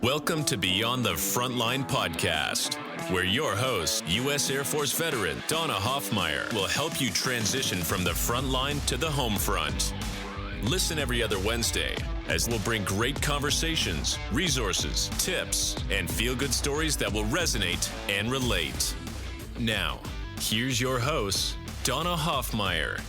Welcome to Beyond the Frontline podcast, where your host, U.S. Air Force veteran Donna Hoffmeyer, will help you transition from the front line to the home front. Listen every other Wednesday as we'll bring great conversations, resources, tips, and feel-good stories that will resonate and relate. Now, here's your host, Donna Hoffmeyer.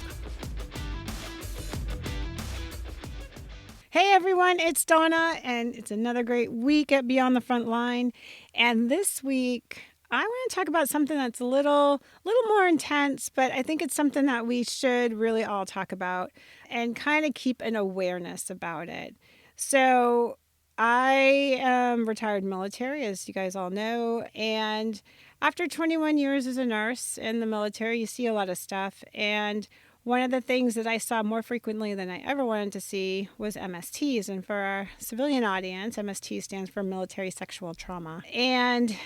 Hey everyone, it's Donna, and it's another great week at Beyond the Frontline. And this week, I want to talk about something that's a little more intense, but I think it's something that we should really all talk about and kind of keep an awareness about it. So I am retired military, as you guys all know, and after 21 years as a nurse in the military, you see a lot of stuff. And one of the things that I saw more frequently than I ever wanted to see was MSTs. And for our civilian audience, MST stands for military sexual trauma. And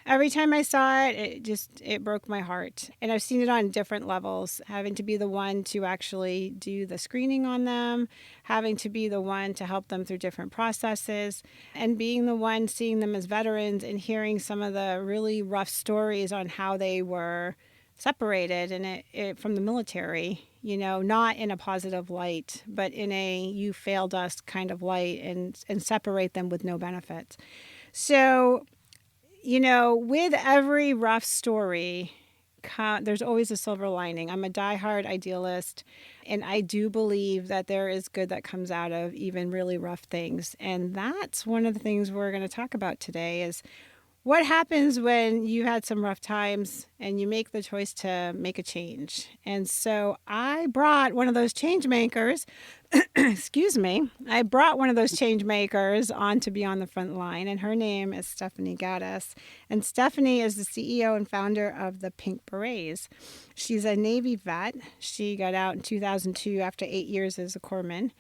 every time I saw it, it broke my heart. And I've seen it on different levels, having to be the one to actually do the screening on them, having to be the one to help them through different processes, and being the one seeing them as veterans and hearing some of the really rough stories on how they were separated and it from the military, not in a positive light, but in a you failed us kind of light, and separate them with no benefits. So, with every rough story, there's always a silver lining. I'm a diehard idealist, and I do believe that there is good that comes out of even really rough things. And that's one of the things we're going to talk about today is what happens when you had some rough times and you make the choice to make a change. And so I brought one of those change makers, I brought one of those change makers on to be on the front line, and her name is Stephanie Gattas. And Stephanie is the CEO and founder of the Pink Berets. She's a Navy vet. She got out in 2002 after 8 years as a corpsman.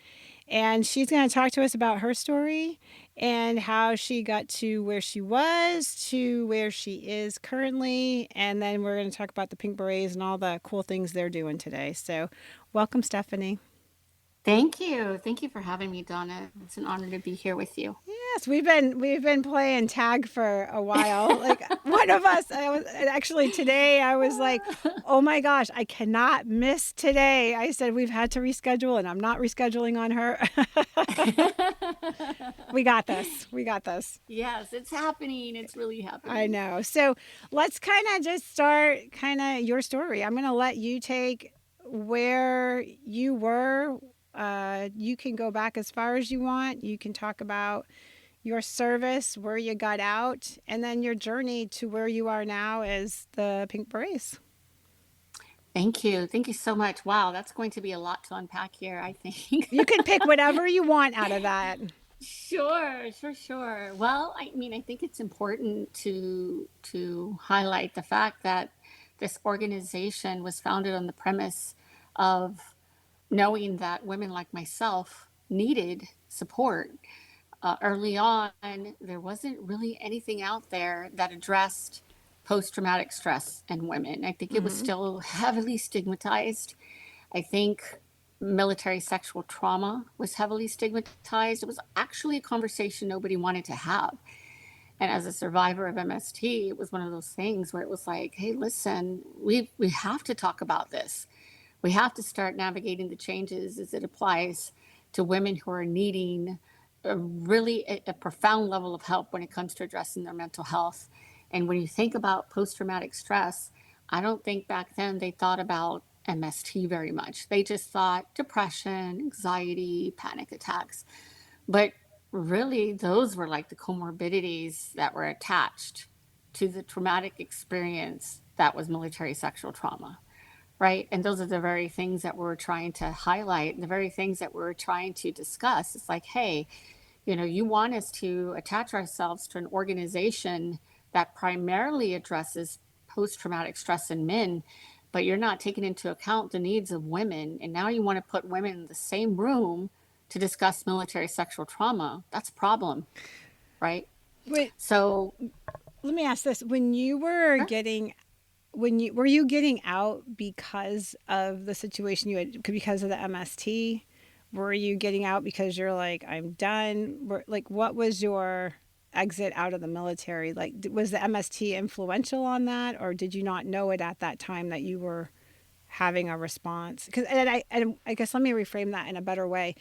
And she's going to talk to us about her story and how she got to where she was to where she is currently. And then we're going to talk about the Pink Berets and all the cool things they're doing today. So welcome, Stephanie. Thank you. Thank you for having me, Donna. It's an honor to be here with you. Yes, we've been playing tag for a while. Like one of us, today I was like, oh my gosh, I cannot miss today. I said we've had to reschedule, and I'm not rescheduling on her. We got this. Yes, it's happening. It's really happening. I know. So let's kind of just start your story. I'm going to let you take where you were. You can go back as far as you want. You can talk about your service, where you got out, and then your journey to where you are now as the Pink Berets. Thank you. Thank you so much. Wow, that's going to be a lot to unpack here, I think. You can pick whatever you want out of that. Sure. Well, I think it's important to highlight the fact that this organization was founded on the premise of knowing that women like myself needed support. Early on, there wasn't really anything out there that addressed post-traumatic stress in women. I think it was still heavily stigmatized. I think military sexual trauma was heavily stigmatized. It was actually a conversation nobody wanted to have. And as a survivor of MST, it was one of those things where it was like, hey, listen, we have to talk about this. We have to start navigating the changes as it applies to women who are needing a profound level of help when it comes to addressing their mental health. And when you think about post-traumatic stress, I don't think back then they thought about MST very much. They just thought depression, anxiety, panic attacks. But really, those were like the comorbidities that were attached to the traumatic experience that was military sexual trauma. Right. And those are the very things that we're trying to highlight, the very things that we're trying to discuss. It's like, hey, you want us to attach ourselves to an organization that primarily addresses post-traumatic stress in men, but you're not taking into account the needs of women. And now you want to put women in the same room to discuss military sexual trauma. That's a problem. Right. Wait, so let me ask this. When you were were you getting out because of the situation you had, because of the MST? Were you getting out because you're like, I'm done? What was your exit out of the military? Like, was the MST influential on that, or did you not know it at that time that you were having a response? And I guess let me reframe that in a better way.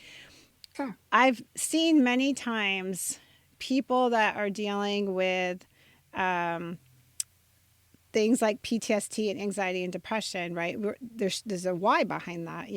Sure. I've seen many times people that are dealing with things like PTSD and anxiety and depression, right? There's a why behind that,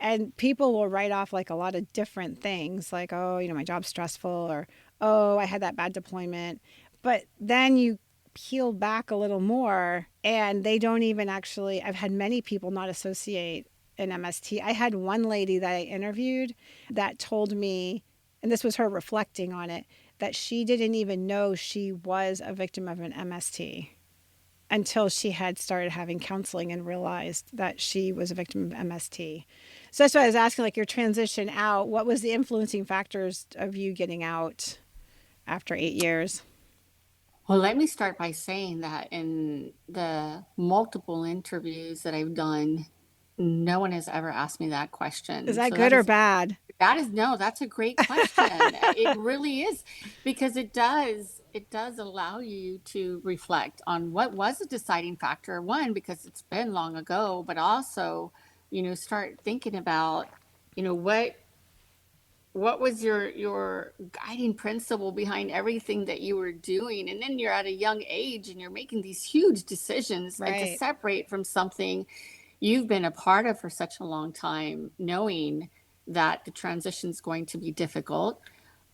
and people will write off like a lot of different things, like, oh, my job's stressful, or, oh, I had that bad deployment. But then you peel back a little more and they don't even actually, I've had many people not associate an MST. I had one lady that I interviewed that told me, and this was her reflecting on it, that she didn't even know she was a victim of an MST until she had started having counseling and realized that she was a victim of MST. So that's why I was asking, like, your transition out, what was the influencing factors of you getting out after 8 years? Well, let me start by saying that in the multiple interviews that I've done, no one has ever asked me that Is question. that So good or bad? no, that's a great question. It really is, because it does allow you to reflect on what was a deciding factor. One, because it's been long ago, but also, start thinking about, what was your guiding principle behind everything that you were doing. And then you're at a young age and you're making these huge decisions, and to Right. separate from something you've been a part of for such a long time, knowing that the transition is going to be difficult,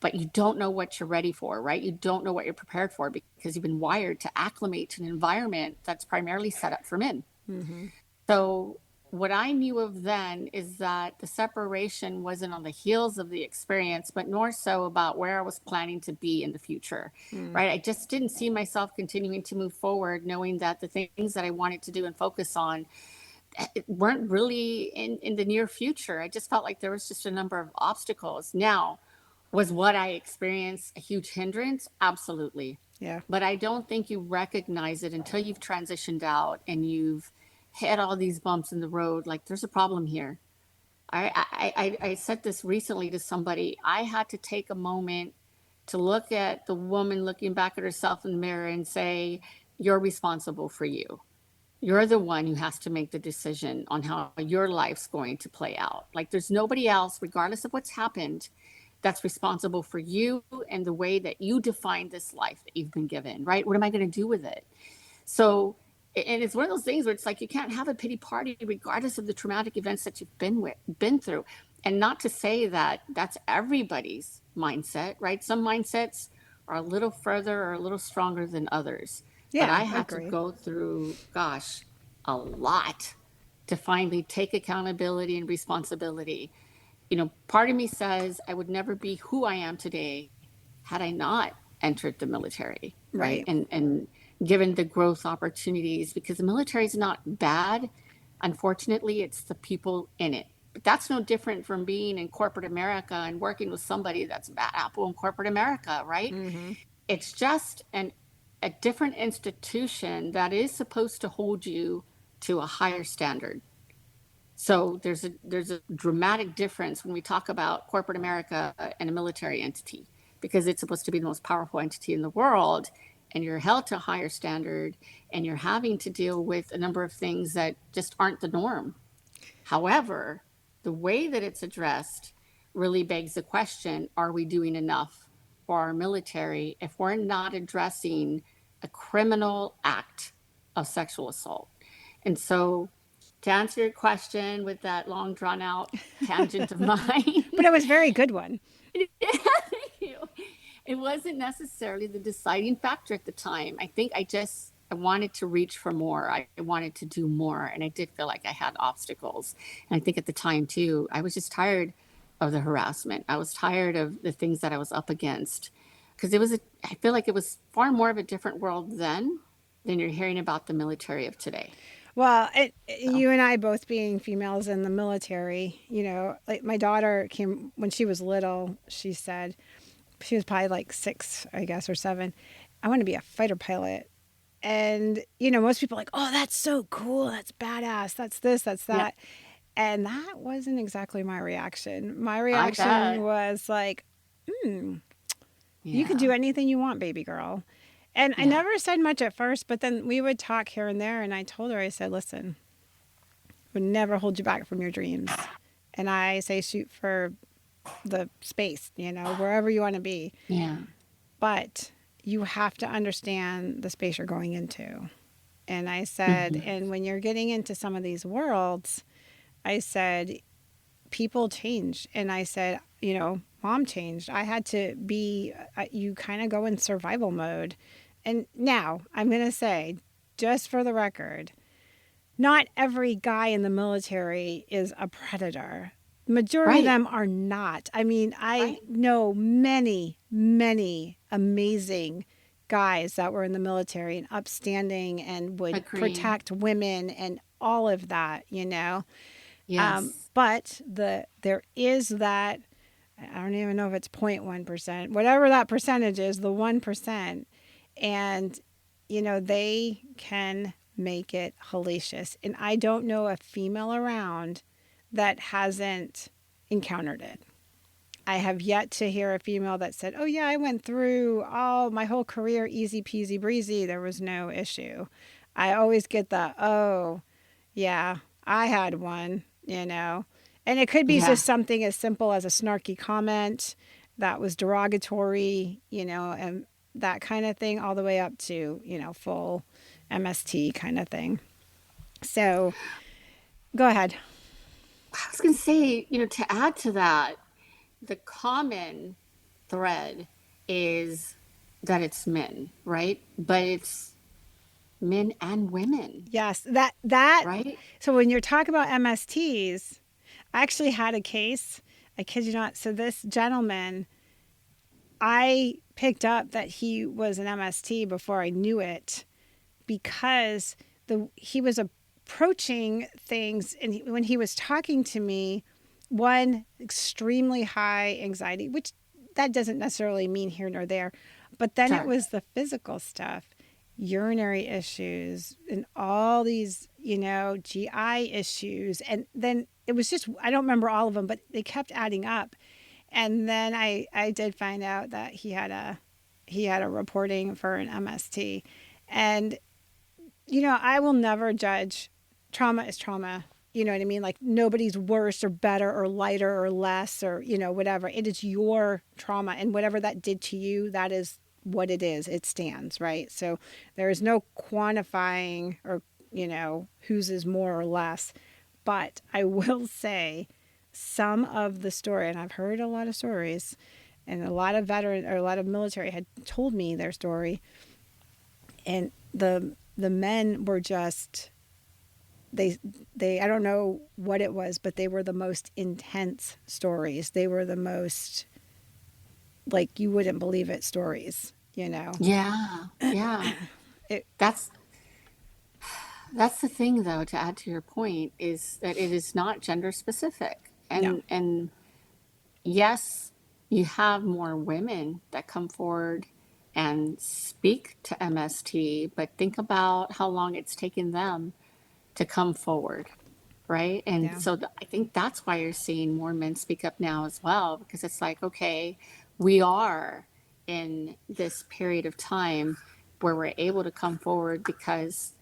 but you don't know what you're ready for, right? You don't know what you're prepared for, because you've been wired to acclimate to an environment that's primarily set up for men. Mm-hmm. So what I knew of then is that the separation wasn't on the heels of the experience, but more so about where I was planning to be in the future, Mm. right? I just didn't see myself continuing to move forward, knowing that the things that I wanted to do and focus on weren't really in the near future. I just felt like there was just a number of obstacles. Now, was what I experienced a huge hindrance? Absolutely. Yeah. But I don't think you recognize it until you've transitioned out and you've hit all these bumps in the road. Like, there's a problem here. I said this recently to somebody. I had to take a moment to look at the woman looking back at herself in the mirror and say, you're responsible for you. You're the one who has to make the decision on how your life's going to play out. Like, there's nobody else, regardless of what's happened, that's responsible for you and the way that you define this life that you've been given, right? What am I going to do with it? So, and it's one of those things where it's like you can't have a pity party regardless of the traumatic events that you've been through. And not to say that that's everybody's mindset, right? Some mindsets are a little further or a little stronger than others. But Yeah, I had to agreed. go through, gosh, a lot to finally take accountability and responsibility. Part of me says I would never be who I am today had I not entered the military, right? Right. And given the growth opportunities, because the military is not bad. Unfortunately, it's the people in it. But that's no different from being in corporate America and working with somebody that's a bad apple in corporate America, right? Mm-hmm. It's just a different institution that is supposed to hold you to a higher standard. So there's a dramatic difference when we talk about corporate America and a military entity, because it's supposed to be the most powerful entity in the world, and you're held to a higher standard, and you're having to deal with a number of things that just aren't the norm. However, the way that it's addressed really begs the question, are we doing enough for our military if we're not addressing a criminal act of sexual assault? And so, to answer your question with that long drawn out tangent of mine, But it was a very good one. it wasn't necessarily the deciding factor at the time. I think I wanted to reach for more. I wanted to do more, and I did feel like I had obstacles. And I think at the time too, I was just tired of the harassment. I was tired of the things that I was up against, because I feel like it was far more of a different world then than you're hearing about the military of today. Well, So, you and I both being females in the military, like my daughter came when she was little, she said, she was probably like 6, I guess, or 7. I want to be a fighter pilot. And, most people are like, oh, that's so cool. That's badass. That's this, that's yeah, that. And that wasn't exactly my reaction. My I reaction bet. was like, hmm, You can Yeah. do anything you want, baby girl. And I Yeah. never said much at first, but then we would talk here and there. And I told her, I said, listen, I would never hold you back from your dreams. And I say, shoot for the space, wherever you want to be. Yeah. But you have to understand the space you're going into. And I said, Hmm. and when you're getting into some of these worlds, I said, people change. And I said, mom changed. I had to be, you kind of go in survival mode. And now I'm going to say, just for the record, not every guy in the military is a predator. Majority of Right. them are not. I mean, I Right. know many, many amazing guys that were in the military and upstanding and would Agree. protect women and all of that. Yes. But there is that, I don't even know if it's 0.1%, whatever that percentage is, the 1%. And, they can make it hellacious. And I don't know a female around that hasn't encountered it. I have yet to hear a female that said, oh, yeah, I went through all my whole career easy peasy breezy. There was no issue. I always get the, oh, yeah, I had one. And it could be Yeah. just something as simple as a snarky comment that was derogatory, and that kind of thing, all the way up to, full MST kind of thing. So go ahead. I was going to say, to add to that, the common thread is that it's men, right? But it's men and women, Yes, that. right? So when you're talking about MSTs, I actually had a case. I kid you not. So this gentleman, I picked up that he was an MST before I knew it because he was approaching things, and when he was talking to me, one, extremely high anxiety, which that doesn't necessarily mean here nor there, but then it Sure. was the physical stuff, urinary issues and all these, GI issues. And then it was just, I don't remember all of them, but they kept adding up. And then I did find out that he had a reporting for an MST. And I will never judge. Trauma is trauma. You know what I mean? Like nobody's worse or better or lighter or less or, whatever. It is your trauma. And whatever that did to you, that is what it is. It stands, right? So there is no quantifying or, whose is more or less. But I will say some of the story, and I've heard a lot of stories, and a lot of veteran or a lot of military had told me their story. And the men were just they I don't know what it was, but they were the most intense stories. They were the most, like, you wouldn't believe it stories. Yeah. Yeah. It That's that's the thing though, to add to your point, is that it is not gender specific. No. And yes, you have more women that come forward and speak to MST, but think about how long it's taken them to come forward, right? And Yeah. so I think that's why you're seeing more men speak up now as well, because it's like, okay, we are in this period of time where we're able to come forward because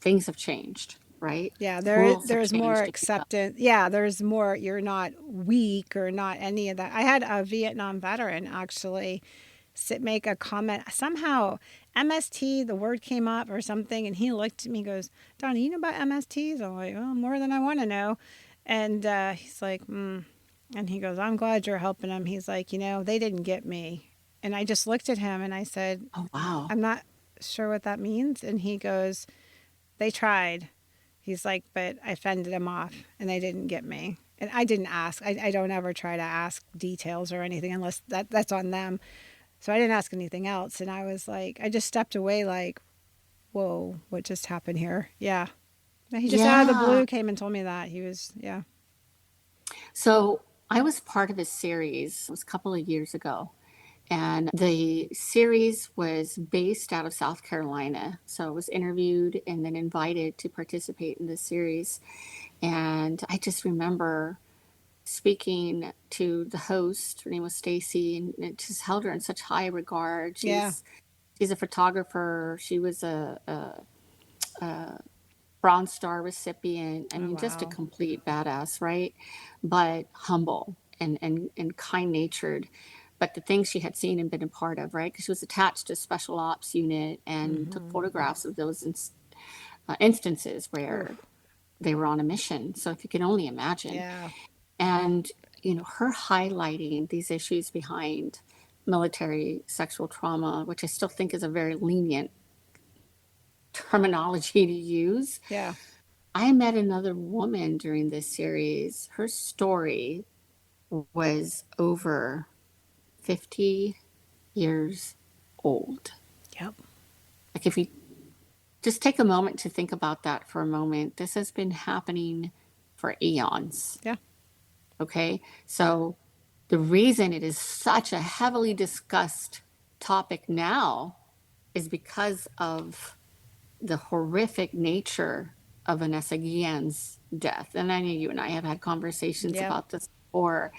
things have changed, right? Yeah, The rules have there's more changed to keep up. acceptance. Yeah, there's more, you're not weak or not any of that. I had a Vietnam veteran actually make a comment. Somehow MST, the word came up or something, and he looked at me and goes, Donna, you know about MSTs? I'm like, oh, more than I want to know. And he's like, And he goes, I'm glad you're helping them. He's like, they didn't get me. And I just looked at him and I said, Oh, wow. I'm not sure what that means. And he goes, they tried. He's like, but I fended them off and they didn't get me. And I didn't ask. I don't ever try to ask details or anything unless that's on them. So I didn't ask anything else. And I was like, I just stepped away like, whoa, what just happened here? Yeah. And he just out of the Yeah. blue came and told me that. He was, yeah. So I was part of a series, it was a couple of years ago, and the series was based out of South Carolina. So I was interviewed and then invited to participate in this series. And I just remember speaking to the host. Her name was Stacy, and it just held her in such high regard. Yeah. She's a photographer. She was a Bronze Star recipient. I Oh, mean, just a wow. complete badass, right? But humble and kind natured. But the things she had seen and been a part of, right? Because she was attached to a special ops unit and took Mm-hmm. photographs of those instances where Oof. they were on a mission. So if you can only imagine. Yeah. And, her highlighting these issues behind military sexual trauma, which I still think is a very lenient terminology to use. Yeah. I met another woman during this series. Her story was over 50 years old. Yep. Like, if you just take a moment to think about that for a moment, this has been happening for eons. Yeah. Okay. So, the reason it is such a heavily discussed topic now is because of the horrific nature of Vanessa Guillen's death. And I know you and I have had conversations Yep. about this before.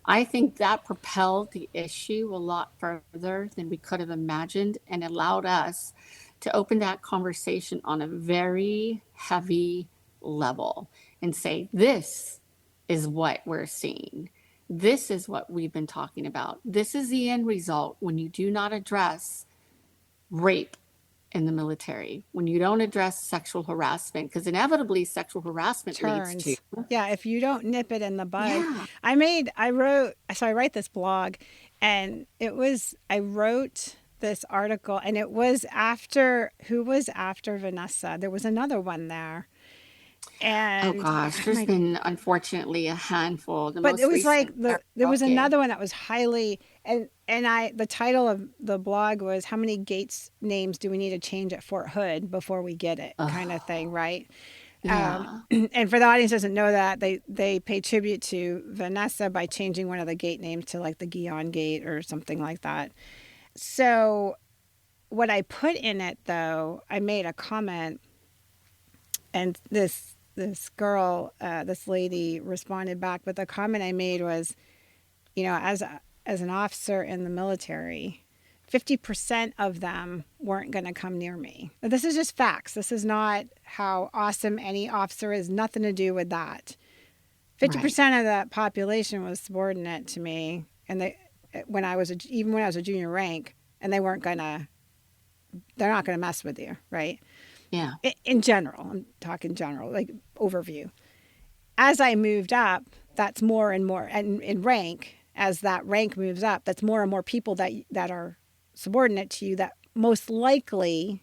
I think that propelled the issue a lot further than we could have imagined and allowed us to open that conversation on a very heavy level and say, this is what we're seeing. This is what we've been talking about. This is the end result when you do not address rape in the military, when you don't address sexual harassment, because inevitably sexual harassment leads to, Turns. Yeah, if you don't nip it in the bud. yeah, I write this blog, and I wrote this article, and it was who was after Vanessa? There was another one there. oh And gosh, there's been unfortunately a handful. The but it most was like recent, there was okay. another one that was highly, the title of the blog was how many Gates names do we need to change at Fort Hood before we get it, kind of Oh, thing, right? yeah, And for the audience who doesn't know that, they pay tribute to Vanessa by changing one of the gate names to like the Guion Gate or something like that. So what I put in it, though, I made a comment, and this girl, this lady responded back. But the comment I made was, as an officer in the military, 50% of them weren't going to come near me. This is just facts. This is not how awesome any officer is. Nothing to do with that. right. 50% of that population was subordinate to me, and even when I was a junior rank, and they're not gonna mess with you, right? Yeah, In general, I'm talking general, like overview. As I moved up, that's more and more, and in rank, as that rank moves up, that's more and more people that are subordinate to you that most likely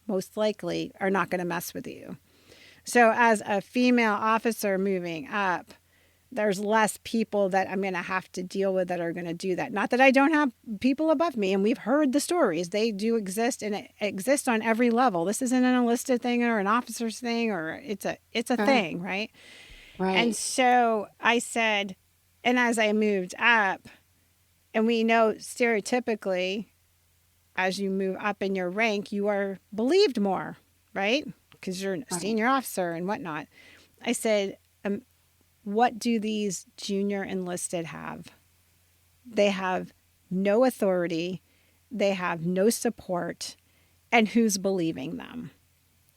are not going to mess with you. So as a female officer moving up, there's less people that I'm going to have to deal with that are going to do that. Not that I don't have people above me, and we've heard the stories. They do exist, and it exists on every level. This isn't an enlisted thing or an officer's thing, or it's a sure, thing, right? And right. so I said, and as I moved up, and we know stereotypically, as you move up in your rank, you are believed more, right? Because you're a Right. senior officer and whatnot. I said, what do these junior enlisted have? They have no authority, they have no support, and who's believing them?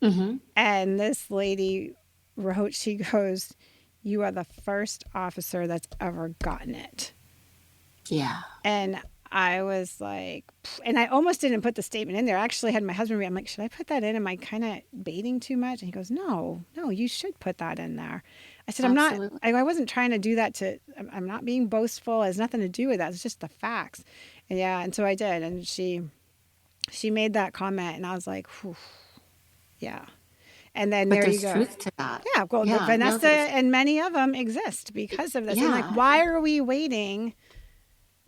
Mm-hmm. And this lady wrote, she goes, "You are the first officer that's ever gotten it." Yeah. And I was like, and I almost didn't put the statement in there. I actually had my husband read. I'm like, should I put that in? Am I kind of baiting too much? And he goes, no, you should put that in there. I said, I'm not, Absolutely. I wasn't trying to do that I'm not being boastful. It has nothing to do with that. It's just the facts. And yeah. And so I did. And she made that comment, and I was like, whew, yeah. And then But there you there's go. truth to that. Yeah. Well, the Yeah. No, Vanessa there's, and many of them exist because of this. And like, yeah, why are we waiting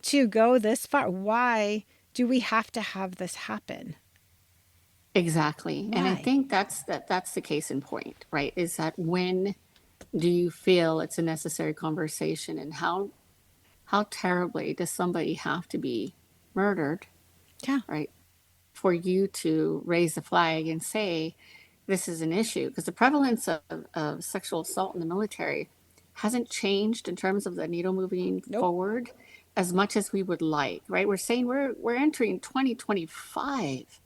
to go this far? Why do we have to have this happen? exactly. And I Why? think that's the case in point, right? Is that when do you feel it's a necessary conversation, and how terribly does somebody have to be murdered, Yeah. right, for you to raise the flag and say this is an issue? Because the prevalence of sexual assault in the military hasn't changed in terms of the needle moving Nope. forward as much as we would like, right? We're saying we're entering 2025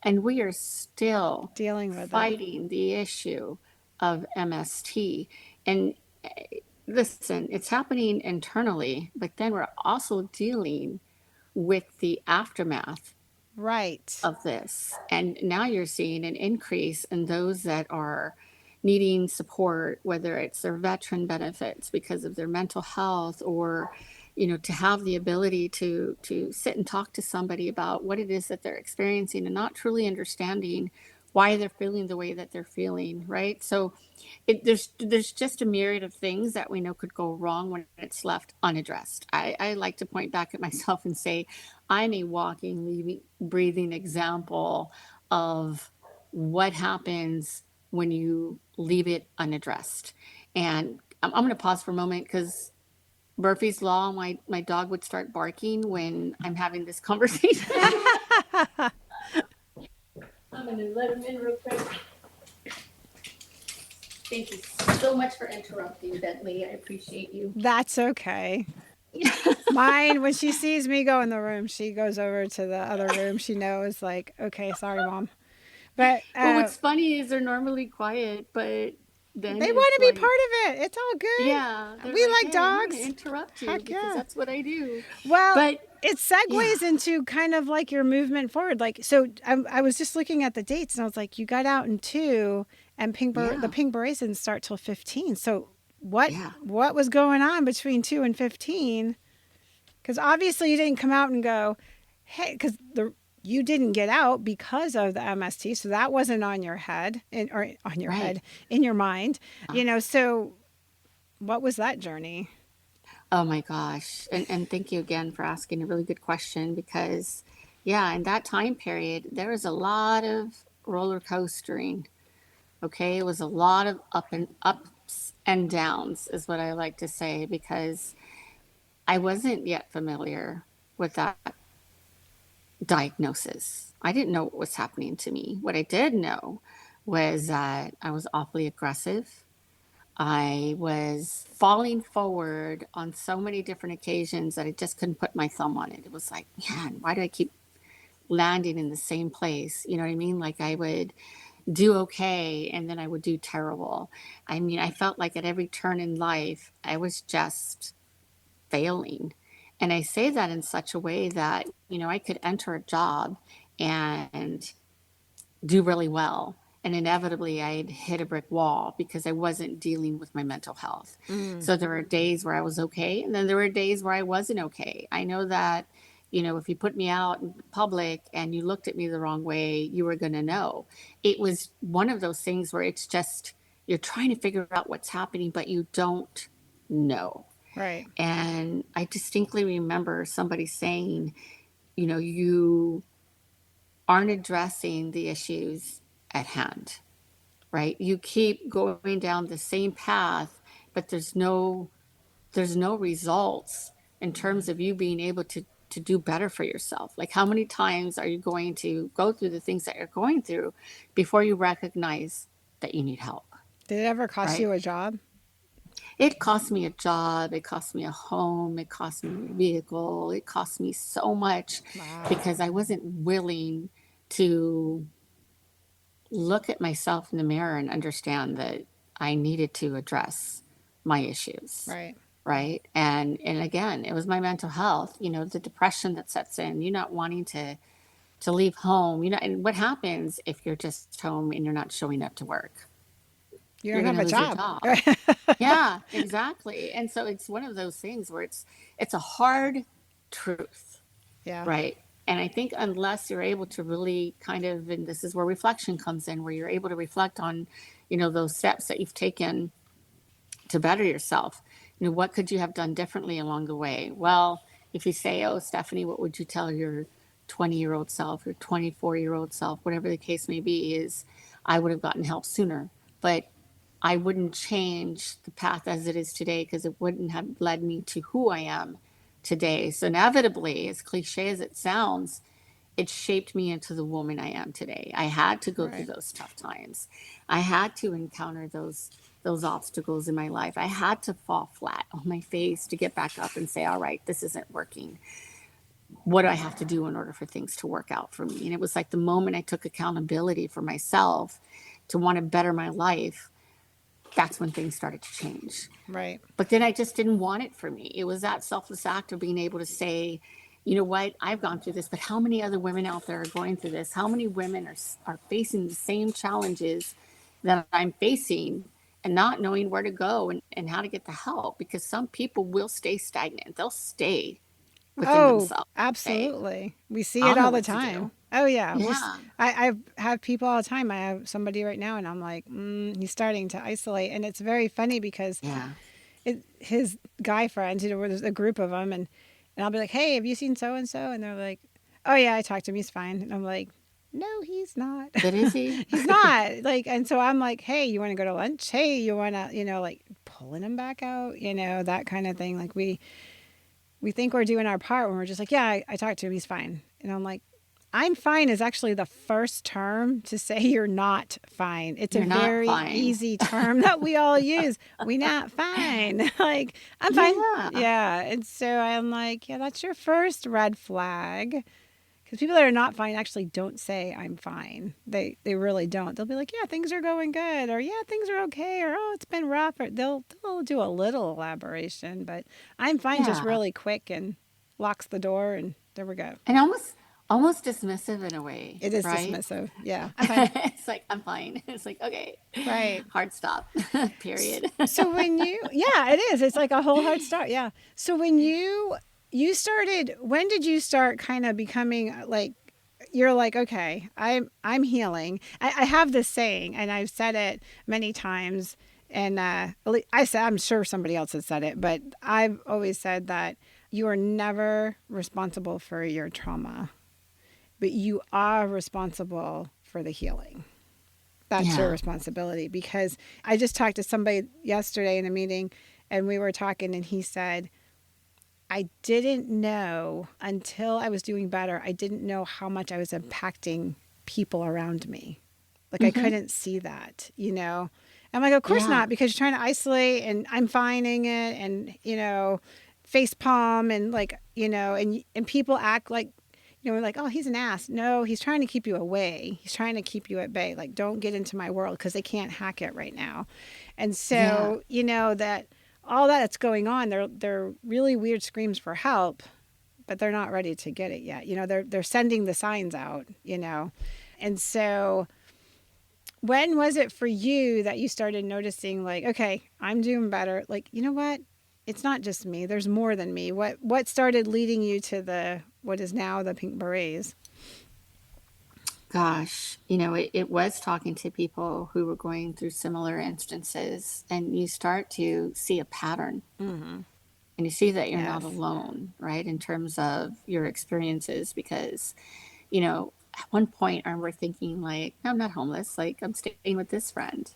and we are still Dealing with it. fighting the issue of MST. And listen, it's happening internally, but then we're also dealing with the aftermath Right. of this. And now you're seeing an increase in those that are needing support, whether it's their veteran benefits because of their mental health, or to have the ability to sit and talk to somebody about what it is that they're experiencing and not truly understanding why they're feeling the way that they're feeling, right? So there's just a myriad of things that we know could go wrong when it's left unaddressed. I like to point back at myself and say I'm a walking, living, breathing example of what happens when you leave it unaddressed. And I'm going to pause for a moment because Murphy's Law, my dog would start barking when I'm having this conversation. I'm going to let him in real quick. Thank you so much for interrupting, Bentley. I appreciate you. That's okay. Mine, when she sees me go in the room, she goes over to the other room. She knows, like, okay, sorry, Mom. But Well, what's funny is they're normally quiet, but then they it's want to be like, part of it. It's all good. yeah, they're We like, like hey, I'm going to dogs. interrupt you Heck because yeah. that's what I do. Well, But it segues yeah, into kind of like your movement forward. Like, so I was just looking at the dates and I was like, you got out in 2 and the yeah, Pink Berets didn't start till 15. So what yeah, what was going on between 2 and 15? Because obviously you didn't come out and go, hey, because you didn't get out because of the MST, so that wasn't on your head, or on your right. head, in your mind, So what was that journey? Oh my gosh. And thank you again for asking a really good question because, yeah, in that time period, there was a lot of roller coastering. Okay. It was a lot of ups and downs, is what I like to say, because I wasn't yet familiar with that diagnosis. I didn't know what was happening to me. What I did know was that I was awfully aggressive. I was falling forward on so many different occasions that I just couldn't put my thumb on it. It was like, man, why do I keep landing in the same place? You know what I mean? Like I would do okay and then I would do terrible. I mean, I felt like at every turn in life, I was just failing. And I say that in such a way that, I could enter a job and do really well. And inevitably, I'd hit a brick wall because I wasn't dealing with my mental health. Mm, So there were days where I was okay, and then there were days where I wasn't okay. I know that, if you put me out in public and you looked at me the wrong way, you were going to know. It was one of those things where it's just, you're trying to figure out what's happening, but you don't know. right. And I distinctly remember somebody saying, you aren't addressing the issues at hand, right? You keep going down the same path, but there's no results in terms of you being able to do better for yourself. Like how many times are you going to go through the things that you're going through before you recognize that you need help, Did it ever cost right? you a job? It cost me a job, it cost me a home, it cost me a vehicle, it cost me so much Wow. because I wasn't willing to look at myself in the mirror and understand that I needed to address my issues, Right. right? And again, it was my mental health, the depression that sets in, you not wanting to leave home, and what happens if you're just home and you're not showing up to work? You You're don't going have to a lose your job. job. Yeah, exactly. And so it's one of those things where it's a hard truth, Yeah. right? And I think unless you're able to really kind of, and this is where reflection comes in, where you're able to reflect on, those steps that you've taken to better yourself. What could you have done differently along the way? Well, if you say, oh, Stephanie, what would you tell your 20-year-old self, your 24-year-old self, whatever the case may be, is I would have gotten help sooner. But I wouldn't change the path as it is today because it wouldn't have led me to who I am today. So inevitably, as cliche as it sounds, it shaped me into the woman I am today. I had to go through Right. those tough times. I had to encounter those those obstacles in my life. I had to fall flat on my face to get back up and say, all right, this isn't working. What do I have to do in order for things to work out for me? And it was like the moment I took accountability for myself to want to better my life, that's when things started to change. Right. But then I just didn't want it for me. It was that selfless act of being able to say, you know what, I've gone through this, but how many other women out there are going through this? How many women are facing the same challenges that I'm facing and not knowing where to go and how to get the help? Because some people will stay stagnant. They'll stay within Oh, themselves. Okay, absolutely. We see I it don't know all the what to do. time. Oh yeah. Yeah. I have people all the time. I have somebody right now and I'm like, he's starting to isolate. And it's very funny because Yeah. his guy friends, there's a group of them, and I'll be like, hey, have you seen so and so? And they're like, oh yeah, I talked to him, he's fine. And I'm like, no, he's not. But is he? He's not. Like, and so I'm like, hey, you want to go to lunch? Hey, you want to, like pulling him back out, that kind of thing. Like we think we're doing our part when we're just like, yeah, I talked to him, he's fine. And I'm like, I'm fine is actually the first term to say you're not fine. It's You're a not very fine. easy term that we all use. We not fine. Like, I'm fine. Yeah. Yeah. And so I'm like, yeah, that's your first red flag. Because people that are not fine actually don't say I'm fine. They really don't. They'll be like, yeah, things are going good, or yeah, things are okay, or oh, it's been rough, or they'll do a little elaboration, but I'm fine just Yeah. really quick and locks the door and there we go. And almost dismissive in a way, It is right? dismissive. Yeah, I'm fine. It's like, I'm fine. It's like, okay, Right. hard stop, period. So yeah, it is. It's like a whole hard start. Yeah. So when you started, when did you start kind of becoming like, you're like, okay, I'm healing. I have this saying, and I've said it many times, and I'm sure somebody else has said it, but I've always said that you are never responsible for your trauma, but you are responsible for the healing. That's your Yeah. responsibility. Because I just talked to somebody yesterday in a meeting, and we were talking, and he said, I didn't know until I was doing better. I didn't know how much I was impacting people around me. Like I Hmm. couldn't see that, I'm like, of course Yeah. not, because you're trying to isolate, and I'm finding it, and, face palm, and like, and people act like, we're like, oh, he's an ass. No, he's trying to keep you away. He's trying to keep you at bay. Like, don't get into my world because they can't hack it right now. And Yeah. so, that all that's going on, they're really weird screams for help, but they're not ready to get it yet. They're sending the signs out, And so when was it for you that you started noticing like, okay, I'm doing better. Like, you know what? It's not just me. There's more than me. What started leading you to what is now the Pink Berets? Gosh, it was talking to people who were going through similar instances, and you start to see a pattern, Mm-hmm. and you see that you're not Yes. alone, right, in terms of your experiences. Because, at one point I remember thinking, like, no, I'm not homeless. Like, I'm staying with this friend.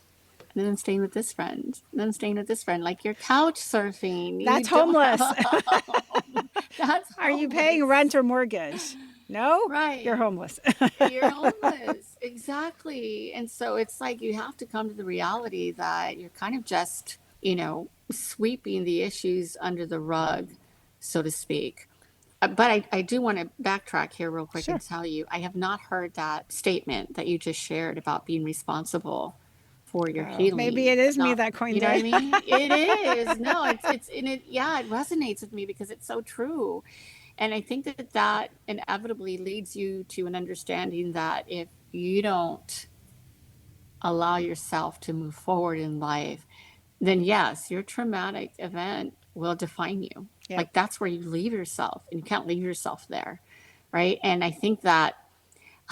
And then I'm staying with this friend. And then I'm staying with this friend. Like, you're couch surfing. You That's don't have homeless. a home. That's Are you paying homeless. rent or mortgage? No, you're Right. homeless. You're homeless. Exactly. And so it's like you have to come to the reality that you're kind of just, sweeping the issues under the rug, so to speak. But I do want to backtrack here real quick and Sure. tell you, I have not heard that statement that you just shared about being responsible for your Oh, maybe healing. it is me Not, that you coined know what I it. mean? It is. No, it's, and it, yeah, it resonates with me because it's so true. And I think that inevitably leads you to an understanding that if you don't allow yourself to move forward in life, then yes, your traumatic event will define you. Yep. Like, that's where you leave yourself, and you can't leave yourself there. Right. And I think that,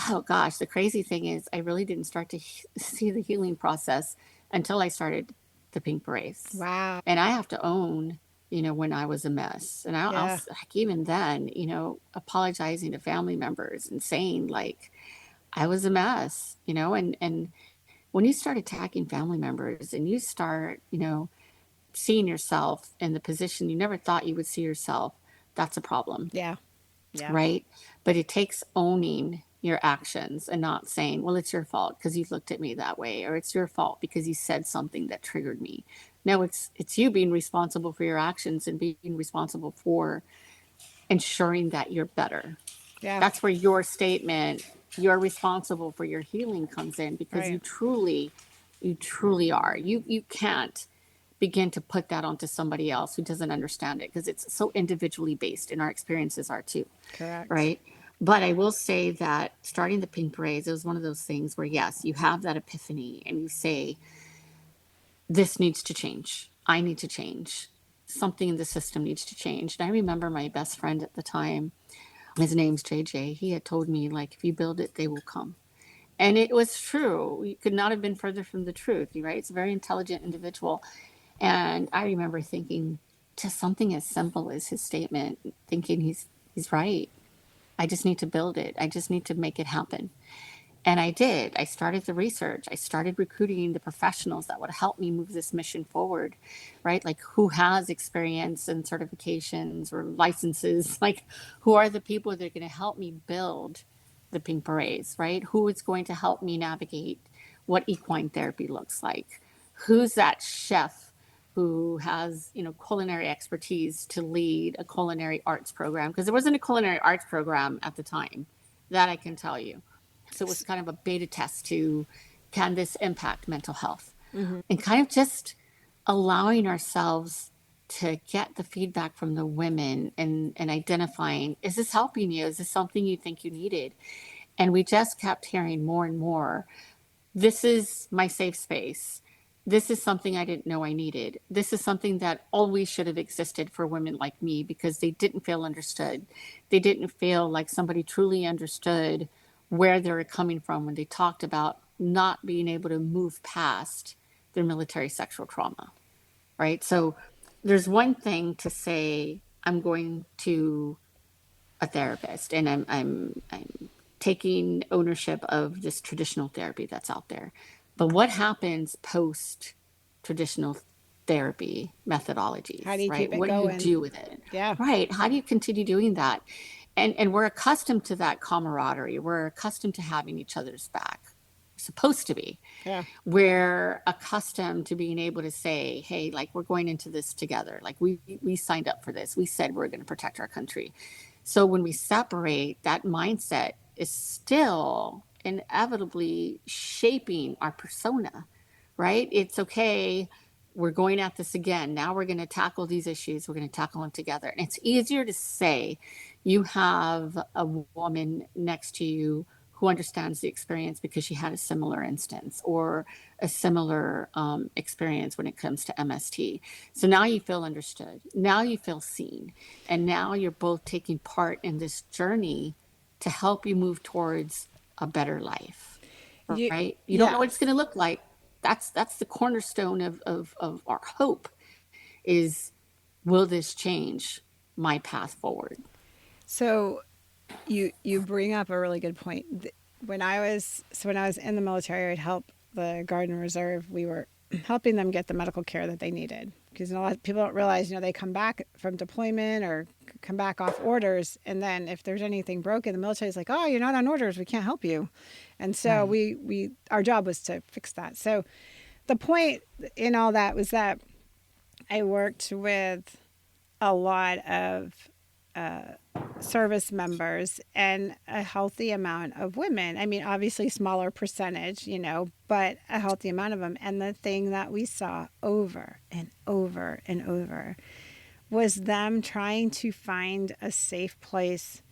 oh gosh, the crazy thing is, I really didn't start to see the healing process until I started the Pink Berets. Wow. And I have to own, when I was a mess. And I'll Yeah. like, even then, apologizing to family members and saying, like, I was a mess, and when you start attacking family members and you start, seeing yourself in the position you never thought you would see yourself, that's a problem, Yeah. Yeah. right? But it takes owning your actions and not saying, well, it's your fault because you looked at me that way, or it's your fault because you said something that triggered me. No, it's you being responsible for your actions and being responsible for ensuring that you're better. Yeah. That's where your statement, you're responsible for your healing, comes in, because Right. you truly are. You can't begin to put that onto somebody else who doesn't understand it, because it's so individually based, and our experiences are too. Correct. Right. But I will say that starting the Pink Berets, it was one of those things where, yes, you have that epiphany and you say, this needs to change. I need to change. Something in the system needs to change. And I remember my best friend at the time, his name's JJ, he had told me, like, if you build it, they will come. And it was true. You could not have been further from the truth, right? It's a very intelligent individual. And I remember thinking just something as simple as his statement, thinking he's right. I just need to build it. I just need to make it happen. And I did. I started the research. I started recruiting the professionals that would help me move this mission forward, right? Like, who has experience and certifications or licenses? Like, who are the people that are going to help me build the Pink Berets, right? Who is going to help me navigate what equine therapy looks like? Who's that chef who has, culinary expertise to lead a culinary arts program? Because there wasn't a culinary arts program at the time, that I can tell you. So it was kind of a beta test to, can this impact mental health? Mm-hmm. And kind of just allowing ourselves to get the feedback from the women, and identifying, is this helping you? Is this something you think you needed? And we just kept hearing more and more, this is my safe space. This is something I didn't know I needed. This is something that always should have existed for women like me, because they didn't feel understood. They didn't feel like somebody truly understood where they were coming from when they talked about not being able to move past their military sexual trauma, right? So there's one thing to say, I'm going to a therapist and I'm taking ownership of this traditional therapy that's out there. But what happens post traditional therapy methodologies, How do you right? keep it What do you going? do with it? Yeah. Right. How do you continue doing that? And we're accustomed to that camaraderie. We're accustomed to having each other's back. We're supposed to be. Yeah. We're accustomed to being able to say, hey, like, we're going into this together. Like, we signed up for this. We said we're going to protect our country. So when we separate, that mindset is still inevitably shaping our persona, right? It's okay. We're going at this again. Now we're going to tackle these issues. We're going to tackle them together. And it's easier to say you have a woman next to you who understands the experience because she had a similar instance or a similar experience when it comes to MST. So now you feel understood. Now you feel seen. And now you're both taking part in this journey to help you move towards a better life, right? You don't know what it's going to look like. That's the cornerstone of our hope is, will this change my path forward? So you bring up a really good point. When I was in the military, I'd help the Guard and Reserve. We were helping them get the medical care that they needed, because a lot of people don't realize, they come back from deployment or come back off orders, and then if there's anything broken, the military is like, oh, you're not on orders, we can't help you. And so we our job was to fix that. So the point in all that was that I worked with a lot of service members and a healthy amount of women. I mean, obviously smaller percentage, but a healthy amount of them. And the thing that we saw over and over and over was them trying to find a safe place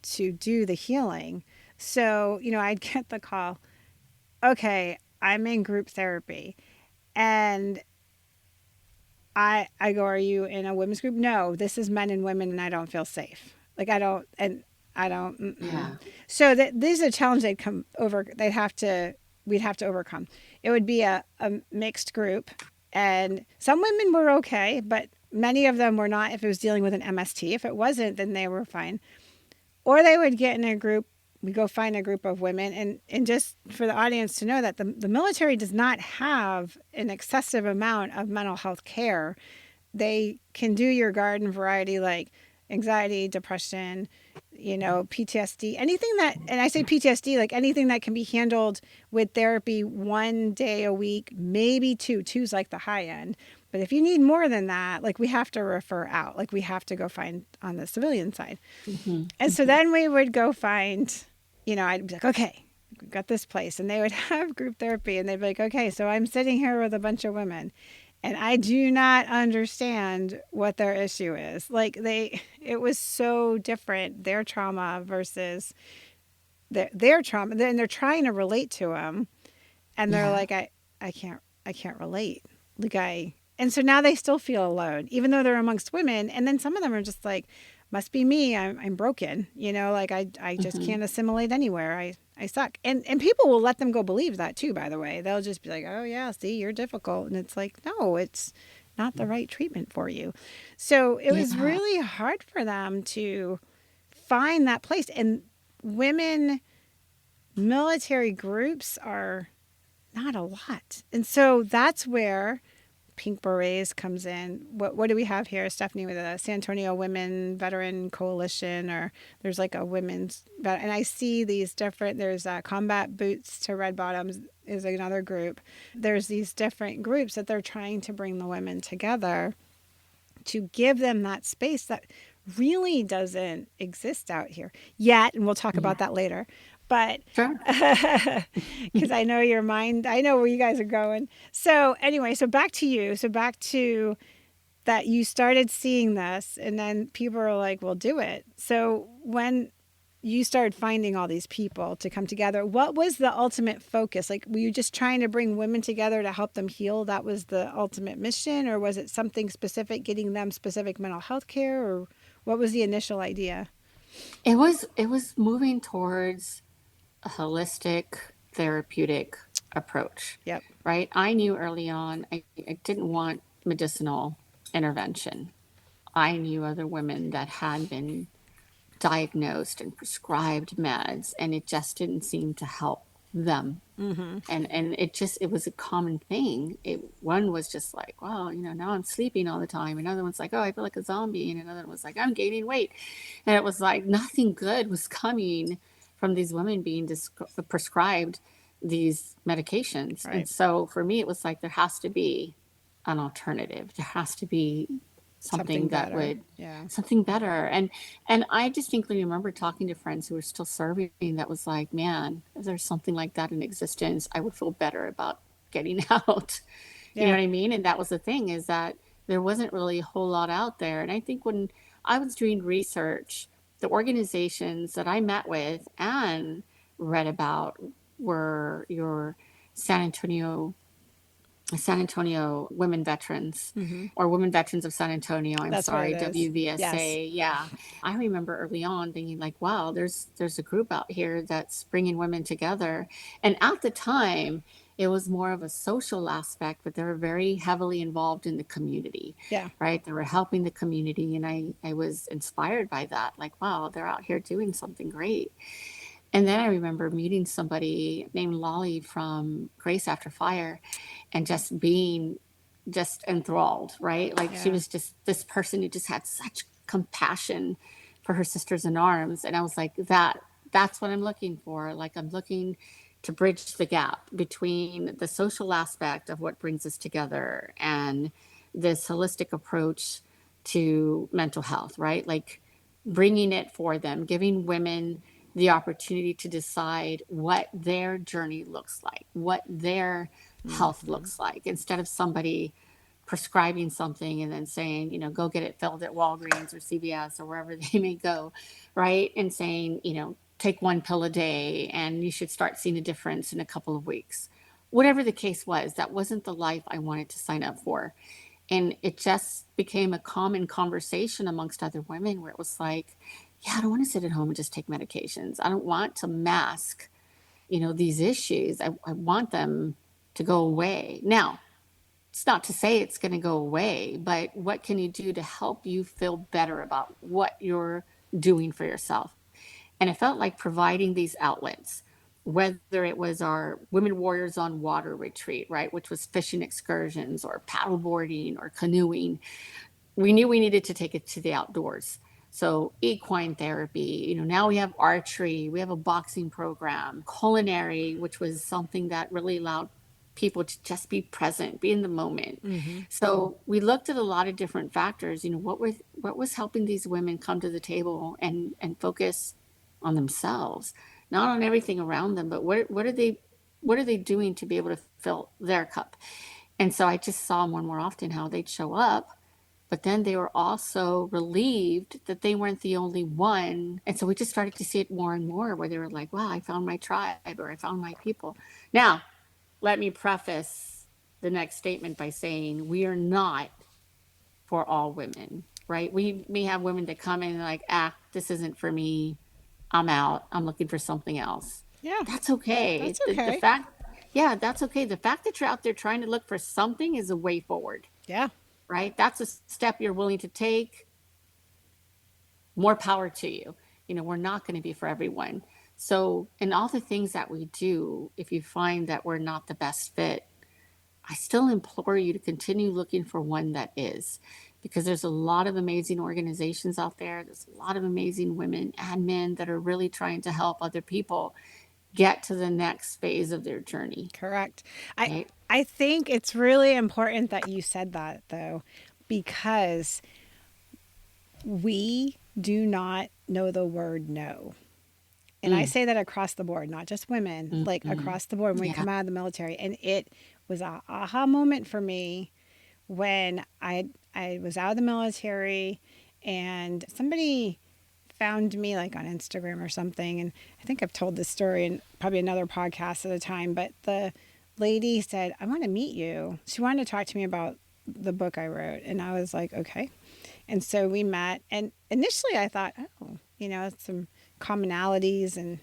to do the healing. So, I'd get the call, okay, I'm in group therapy. And I go, are you in a women's group? No, this is men and women, and I don't feel safe. Like, I don't. Yeah. So these are a challenge we'd have to overcome. It would be a mixed group, and some women were okay, but many of them were not if it was dealing with an MST. If it wasn't, then they were fine. Or they would get in a group, we go find a group of women, and just for the audience to know that the military does not have an excessive amount of mental health care. They can do your garden variety, like anxiety, depression, PTSD, anything that, and I say PTSD, like anything that can be handled with therapy 1 day a week, maybe two. Two's like the high end. But if you need more than that, like we have to refer out, like we have to go find on the civilian side. Mm-hmm. And so then we would go find, I'd be like, okay, we've got this place. And they would have group therapy and they'd be like, okay, so I'm sitting here with a bunch of women and I do not understand what their issue is. Like it was so different, their trauma versus their trauma. Then they're trying to relate to them and they're like, I can't relate. And so now they still feel alone, even though they're amongst women. And then some of them are just like, must be me. I'm broken. Like I just can't assimilate anywhere. I suck. And people will let them go believe that too, by the way. They'll just be like, oh yeah, see, you're difficult. And it's like, no, it's not the right treatment for you. So it was really hard for them to find that place. And women military groups are not a lot. And so that's where Pink Berets comes in. What do we have here, Stephanie, with the San Antonio Women Veteran Coalition, or there's like a women's, and I see these different, there's Combat Boots to Red Bottoms is another group. There's these different groups that they're trying to bring the women together to give them that space that really doesn't exist out here yet. And we'll talk about that later. But because I know your mind, I know where you guys are going. So anyway, so back to you. So back to that you started seeing this and then people are like, well, do it. So when you started finding all these people to come together, what was the ultimate focus? Like, were you just trying to bring women together to help them heal? That was the ultimate mission? Or was it something specific, getting them specific mental health care? Or what was the initial idea? It was moving towards a holistic therapeutic approach. Yep. Right. I knew early on I didn't want medicinal intervention. I knew other women that had been diagnosed and prescribed meds, and it just didn't seem to help them. Mm-hmm. And it was a common thing. One was just like, well, now I'm sleeping all the time. Another one's like, oh, I feel like a zombie. And another one was like, I'm gaining weight. And it was like nothing good was coming from these women being prescribed these medications. Right. And so for me, it was like, there has to be an alternative. There has to be something that would, something better. And I distinctly remember talking to friends who were still serving that was like, man, if there's something like that in existence, I would feel better about getting out. You know what I mean? And that was the thing, is that there wasn't really a whole lot out there. And I think when I was doing research, the organizations that I met with and read about were your San Antonio women veterans, or women veterans of San Antonio. WVSA. Yeah. I remember early on thinking like, wow, there's a group out here that's bringing women together. And at the time, it was more of a social aspect, but they were very heavily involved in the community. Yeah. Right. They were helping the community. And I was inspired by that. Like, wow, they're out here doing something great. And then I remember meeting somebody named Lolly from Grace After Fire and just being just enthralled, right? Like she was just this person who just had such compassion for her sisters in arms. And I was like, that's what I'm looking for. Like, I'm looking to bridge the gap between the social aspect of what brings us together and this holistic approach to mental health, right? Like bringing it for them, giving women the opportunity to decide what their journey looks like, what their health looks like, instead of somebody prescribing something and then saying, go get it filled at Walgreens or CVS or wherever they may go, right? And saying, take one pill a day and you should start seeing a difference in a couple of weeks. Whatever the case was, that wasn't the life I wanted to sign up for. And it just became a common conversation amongst other women where it was like, yeah, I don't want to sit at home and just take medications. I don't want to mask, these issues. I want them to go away. Now, it's not to say it's going to go away, but what can you do to help you feel better about what you're doing for yourself? And it felt like providing these outlets, whether it was our Women Warriors on Water retreat, right, which was fishing excursions or paddleboarding or canoeing. We knew we needed to take it to the outdoors. So equine therapy, now we have archery, we have a boxing program, culinary, which was something that really allowed people to just be present, be in the moment. Mm-hmm. So we looked at a lot of different factors, what was helping these women come to the table and focus on themselves, not on everything around them, but what are they doing to be able to fill their cup? And so I just saw more and more often how they'd show up, but then they were also relieved that they weren't the only one. And so we just started to see it more and more where they were like, wow, I found my tribe, or I found my people. Now, let me preface the next statement by saying we are not for all women, right? We may have women that come in and like, this isn't for me. I'm out. I'm looking for something else. Yeah. That's okay. That's okay. That's okay. The fact that you're out there trying to look for something is a way forward. Yeah. Right? That's a step you're willing to take. More power to you. We're not going to be for everyone. So, in all the things that we do, if you find that we're not the best fit, I still implore you to continue looking for one that is, because there's a lot of amazing organizations out there. There's a lot of amazing women and men that are really trying to help other people get to the next phase of their journey. Correct. Right? I think it's really important that you said that, though, because we do not know the word no. And I say that across the board, not just women, like across the board when we come out of the military. And it was a aha moment for me when I was out of the military and somebody found me like on Instagram or something. And I think I've told this story in probably another podcast at a time, but the lady said, I want to meet you. She wanted to talk to me about the book I wrote. And I was like, okay. And so we met. And initially I thought, some commonalities and,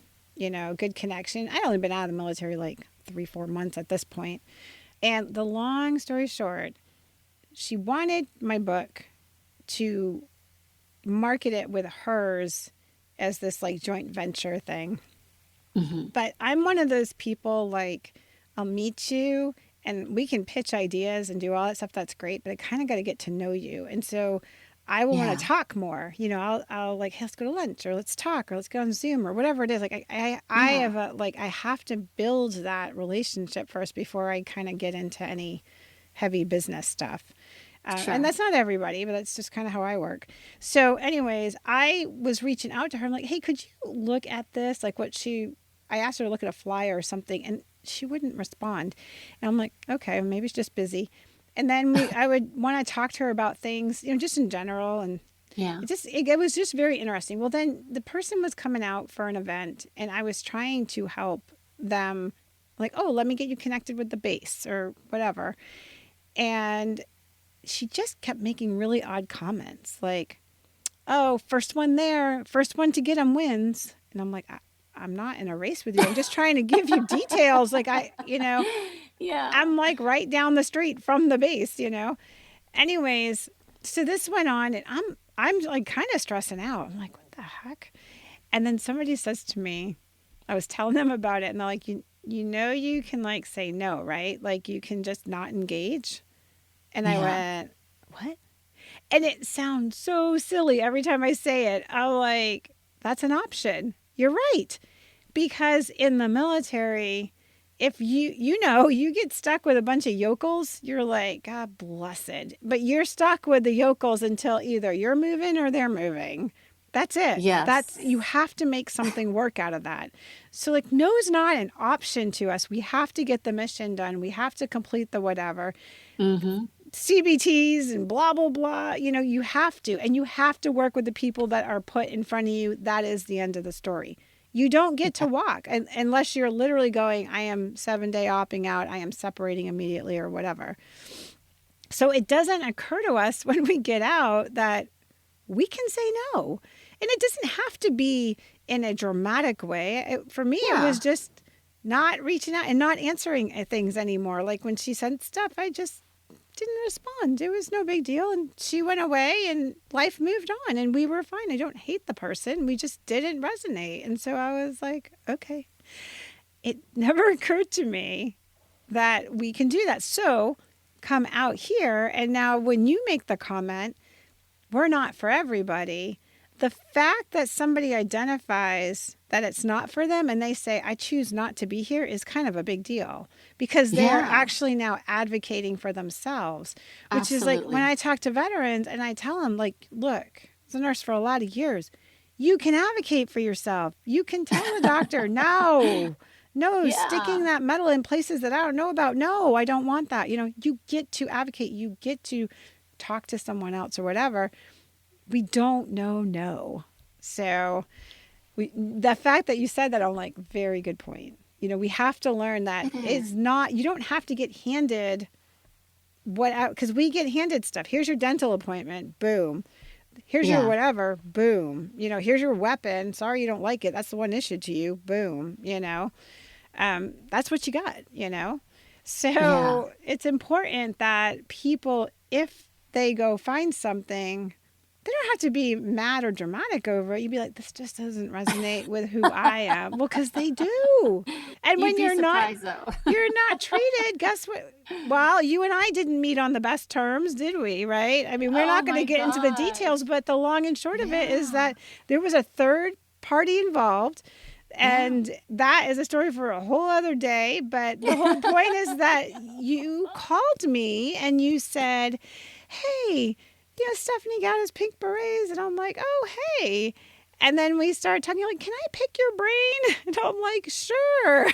good connection. I'd only been out of the military like 3-4 months at this point. And the long story short, she wanted my book to market it with hers as this like joint venture thing. Mm-hmm. But I'm one of those people, like, I'll meet you and we can pitch ideas and do all that stuff. That's great. But I kind of got to get to know you. And so I will want to talk more. I'll like, hey, let's go to lunch, or let's talk, or let's go on Zoom, or whatever it is. Like I have I have to build that relationship first before I kind of get into any heavy business stuff. Sure. And that's not everybody, but that's just kind of how I work. So anyways, I was reaching out to her. I'm like, hey, could you look at this? Like I asked her to look at a flyer or something, and she wouldn't respond. And I'm like, okay, maybe she's just busy. And then I would want to talk to her about things, just in general. And it was just very interesting. Well, then the person was coming out for an event, and I was trying to help them, like, oh, let me get you connected with the base or whatever. And she just kept making really odd comments, like, oh, first one there, first one to get them wins. And I'm like, I'm not in a race with you. I'm just trying to give you details. Like I'm like right down the street from the base, Anyways, so this went on, and I'm like kind of stressing out. I'm like, what the heck? And then somebody says to me, I was telling them about it, and they're like, you you can like say no, right? Like you can just not engage. And I went, what? And it sounds so silly every time I say it. I'm like, that's an option. You're right. Because in the military, if you get stuck with a bunch of yokels, you're like, God blessed. But you're stuck with the yokels until either you're moving or they're moving. That's it. Yes. You have to make something work out of that. So like, no is not an option to us. We have to get the mission done. We have to complete the whatever. Mm-hmm. CBTs and blah, blah, blah. You have to. And you have to work with the people that are put in front of you. That is the end of the story. You don't get to walk unless you're literally going, I am 7-day opping out. I am separating immediately or whatever. So it doesn't occur to us when we get out that we can say no. And it doesn't have to be in a dramatic way. For me, it was just not reaching out and not answering things anymore. Like when she sent stuff, I just didn't respond. It was no big deal. And she went away and life moved on and we were fine. I don't hate the person. We just didn't resonate. And so I was like, okay. It never occurred to me that we can do that. So come out here. And now when you make the comment, we're not for everybody, the fact that somebody identifies that it's not for them and they say, I choose not to be here, is kind of a big deal, because they're Yeah, actually now advocating for themselves, which is like when absolutely. I talk to veterans and I tell them, like, look, I was a nurse for a lot of years. You can advocate for yourself. You can tell the doctor, no, no, sticking Yeah. that metal in places that I don't know about. No, I don't want that. You get to advocate. You get to talk to someone else or whatever. We don't know no. So the fact that you said that, I'm like, very good point. We have to learn that It is. it's not, you don't have to get handed what, because we get handed stuff. Here's your dental appointment. Boom. Here's your Yeah. whatever. Boom. Here's your weapon. Sorry you don't like it. That's the one issued to you. Boom. That's what you got. Yeah. So it's important that people, if they go find something, they don't have to be mad or dramatic over it. You'd be like, this just doesn't resonate with who I am. Well, because they do. And You'd when be you're not, surprised though. you're not treated, guess what? Well, you and I didn't meet on the best terms, did we? Right? I mean, we're Oh not going to my get into the gosh. details, but the long and short of it is Yeah. that there was a third party involved. Yeah. And that is a story for a whole other day. But the whole point is that you called me and you said, hey, Stephanie Gattas, Pink Berets. And I'm like, oh, hey. And then we started talking, like, can I pick your brain? And I'm like, sure.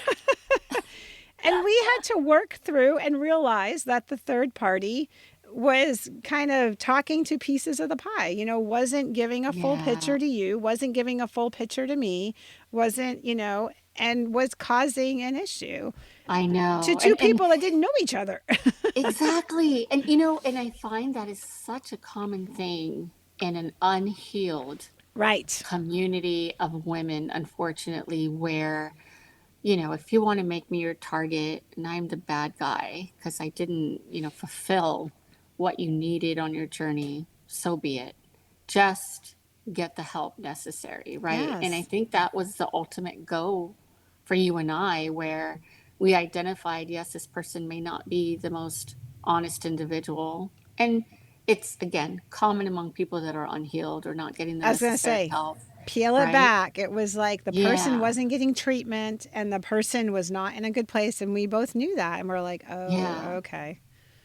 And we had to work through and realize that the third party was kind of talking to pieces of the pie, wasn't giving a full Yeah. picture to you, wasn't giving a full picture to me, wasn't, and was causing an issue I to know. two And people that didn't know each other. exactly. And and I find that is such a common thing in an unhealed Right. community of women, unfortunately, where, if you want to make me your target and I'm the bad guy because I didn't, fulfill what you needed on your journey, so be it. Just get the help necessary, right? And I Yes. think that was the ultimate goal for you and I, where we identified, yes, this person may not be the most honest individual. And it's, again, common among people that are unhealed or not getting the I was going to necessary say, help, peel it right? back. It was like the person Yeah. wasn't getting treatment and the person was not in a good place. And we both knew that. And we're like, oh, Yeah. okay.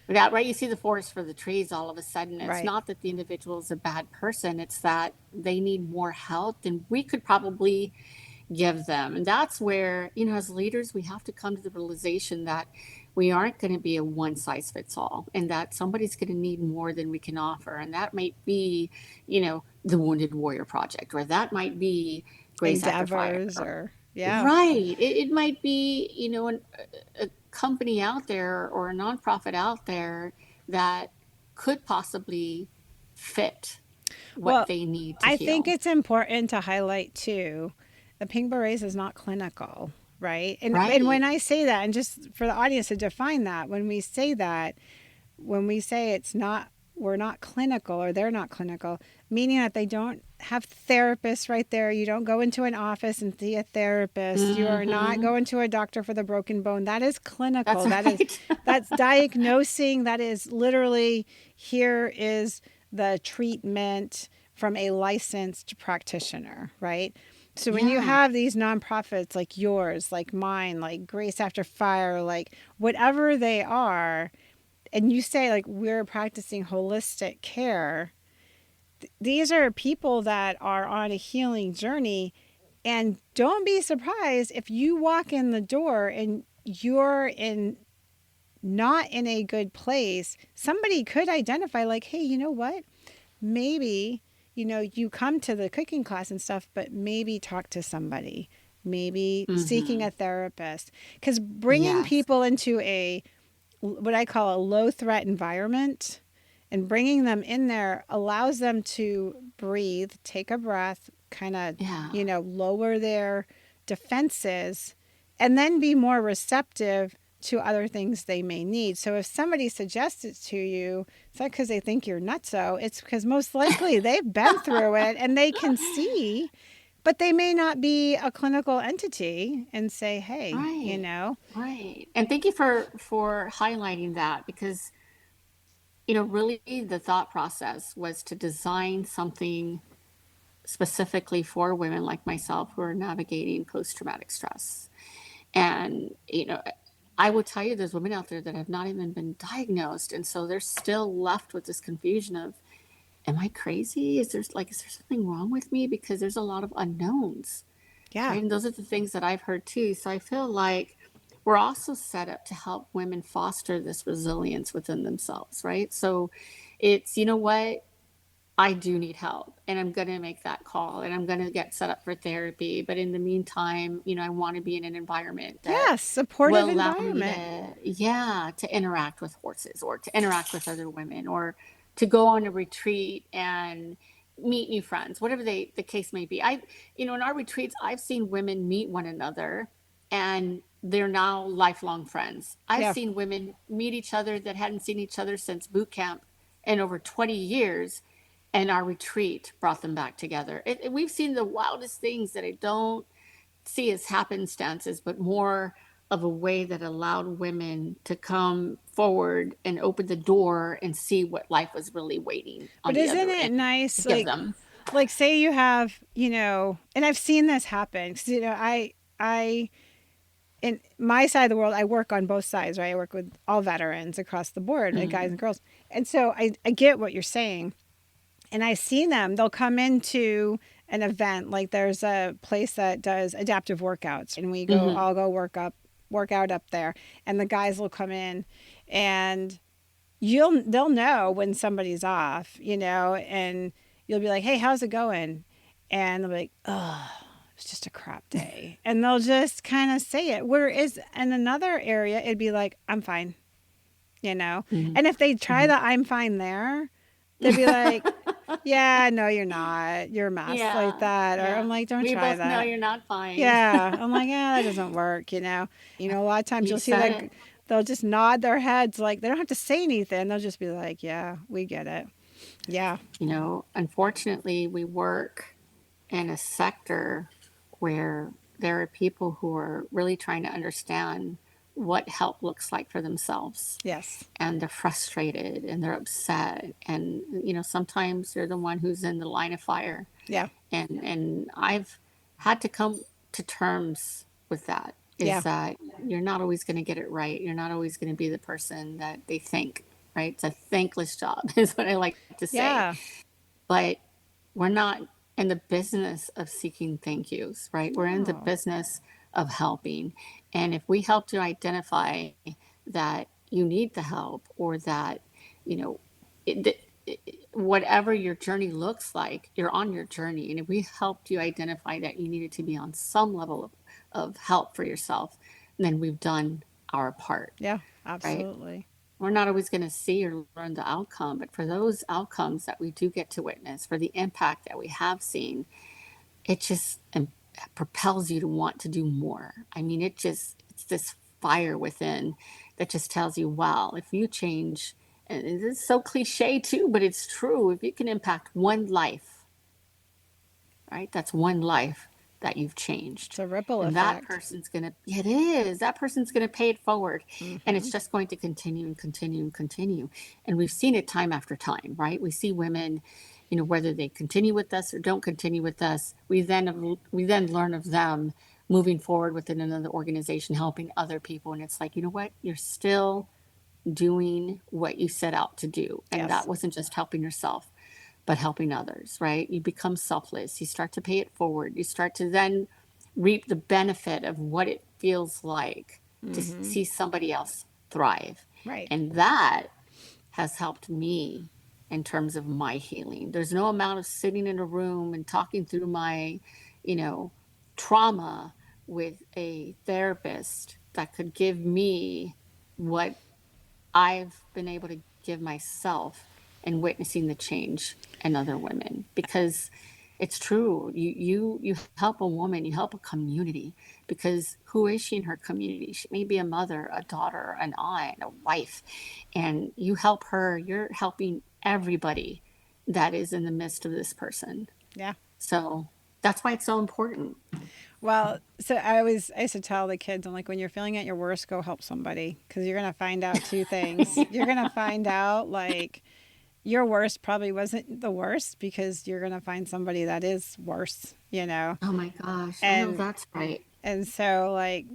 Yeah, right. You see the forest for the trees all of a sudden. It's Right. not that the individual is a bad person, it's that they need more help than we could probably give them. And that's where, as leaders, we have to come to the realization that we aren't going to be a one size fits all and that somebody's going to need more than we can offer. And that might be, the Wounded Warrior Project, or that might be Grace After Fire. Endeavors or, yeah. Right. It might be, a company out there or a nonprofit out there that could possibly fit what Well, they need to I think heal. it's important to highlight too, the Pink Berets is not clinical, right? And when Right. I say that, and just for the audience to define that, when we say it's not, we're not clinical or they're not clinical, meaning that they don't have therapists right there. You don't go into an office and see a therapist. You are not Hmm. going to a doctor for the broken bone. That is That's clinical. right. That's diagnosing. That is literally, here is the treatment from a licensed practitioner, right? So when you Yeah. have these nonprofits like yours, like mine, like Grace After Fire, like whatever they are, and you say like we're practicing holistic care, these are people that are on a healing journey. And don't be surprised if you walk in the door and you're in not in a good place. Somebody could identify like, hey, you know what, maybe, you come to the cooking class and stuff, but maybe talk to somebody, maybe seeking Hmm. a therapist, because bringing Yes. people into a, what I call a low threat environment, and bringing them in there allows them to breathe, take a breath, kind of, Yeah. lower their defenses, and then be more receptive to other things they may need. So if somebody suggests it to you, it's not because they think you're nutso. It's because most likely they've been through it and they can see, but they may not be a clinical entity and say, hey, Right. Right. And thank you for highlighting that, because really the thought process was to design something specifically for women like myself who are navigating post-traumatic stress. And, I will tell you, there's women out there that have not even been diagnosed. And so they're still left with this confusion of, am I crazy? Is there something wrong with me? Because there's a lot of unknowns, Yeah. right? And those are the things that I've heard too. So I feel like we're also set up to help women foster this resilience within themselves, right? So it's, you know what? I do need help, and I'm going to make that call, and I'm going to get set up for therapy. But in the meantime, I want to be in an environment that Yes. Supportive will allow me environment. to interact with horses, or to interact with other women, or to go on a retreat and meet new friends, whatever the case may be. In our retreats, I've seen women meet one another, and they're now lifelong friends. I've Yeah. seen women meet each other that hadn't seen each other since boot camp in over 20 years, and our retreat brought them back together. We've seen the wildest things that I don't see as happenstances, but more of a way that allowed women to come forward and open the door and see what life was really waiting on But the isn't other it end to nice? give them. Like say you have, and I've seen this happen. 'Cause, I, in my side of the world, I work on both sides, right? I work with all veterans across the board, like guys and girls. And so I get what you're saying. And I see them, they'll come into an event, like there's a place that does adaptive workouts, and Mm-hmm. I'll go work out up there, and the guys will come in, and they'll know when somebody's off, and you'll be like, hey, how's it going? And they'll be like, oh, it's just a crap day. And they'll just kind of say it. Whereas in another area, it'd be like, I'm fine, Mm-hmm. And if they try the I'm fine there, they'd be like, yeah, no, you're not. You're a mess like Yeah, that. Or yeah. I'm like, don't We try both know that. you're not fine. Yeah. I'm like, yeah, that doesn't work, A lot of times You you'll see said that it. they'll just nod their heads like they don't have to say anything. They'll just be like, yeah, we get it. Yeah. Unfortunately, we work in a sector where there are people who are really trying to understand what help looks like for themselves. Yes. And they're frustrated and they're upset. And, sometimes they're the one who's in the line of fire. Yeah. And I've had to come to terms with that, Yeah. is that you're not always going to get it right. You're not always going to be the person that they think, right? It's a thankless job, is what I like to say. Yeah. But we're not in the business of seeking thank yous, right? We're in the No. business of helping. And if we help you identify that you need the help, or that, you know, whatever your journey looks like, you're on your journey. And if we helped you identify that you needed to be on some level of help for yourself, then we've done our part, Yeah. right? Absolutely. We're not always going to see or learn the outcome, but for those outcomes that we do get to witness, for the impact that we have seen, it just propels you to want to do more. I mean, it's this fire within that just tells you, wow, if you change, and it's so cliche too, but it's true. If you can impact one life, right? That's one life that you've changed. It's a ripple And that effect. person's going to, it is, that person's going to pay it forward. And Mm-hmm. it's just going to continue and continue and continue. And we've seen it time after time, right? We see women, whether they continue with us or don't continue with us, we then learn of them moving forward within another organization, helping other people. And it's like, you know what? You're still doing what you set out to do. And Yes. that wasn't just helping yourself, but helping others, right? You become selfless. You start to pay it forward. You start to then reap the benefit of what it feels like to Mm-hmm. see somebody else thrive. Right. And that has helped me in terms of my healing. There's no amount of sitting in a room and talking through my, you know, trauma with a therapist that could give me what I've been able to give myself and witnessing the change in other women. Because it's true, you help a woman, you help a community, because who is she in her community? She may be a mother, a daughter, an aunt, a wife, and you help her, you're helping everybody that is in the midst of this person. Yeah. So that's why it's so important. Well, so I used to tell the kids, I'm like, when you're feeling at your worst, go help somebody, because you're going to find out two things. You're going to find out, like, your worst probably wasn't the worst because you're going to find somebody that is worse, Oh my gosh. I know and that's right. so like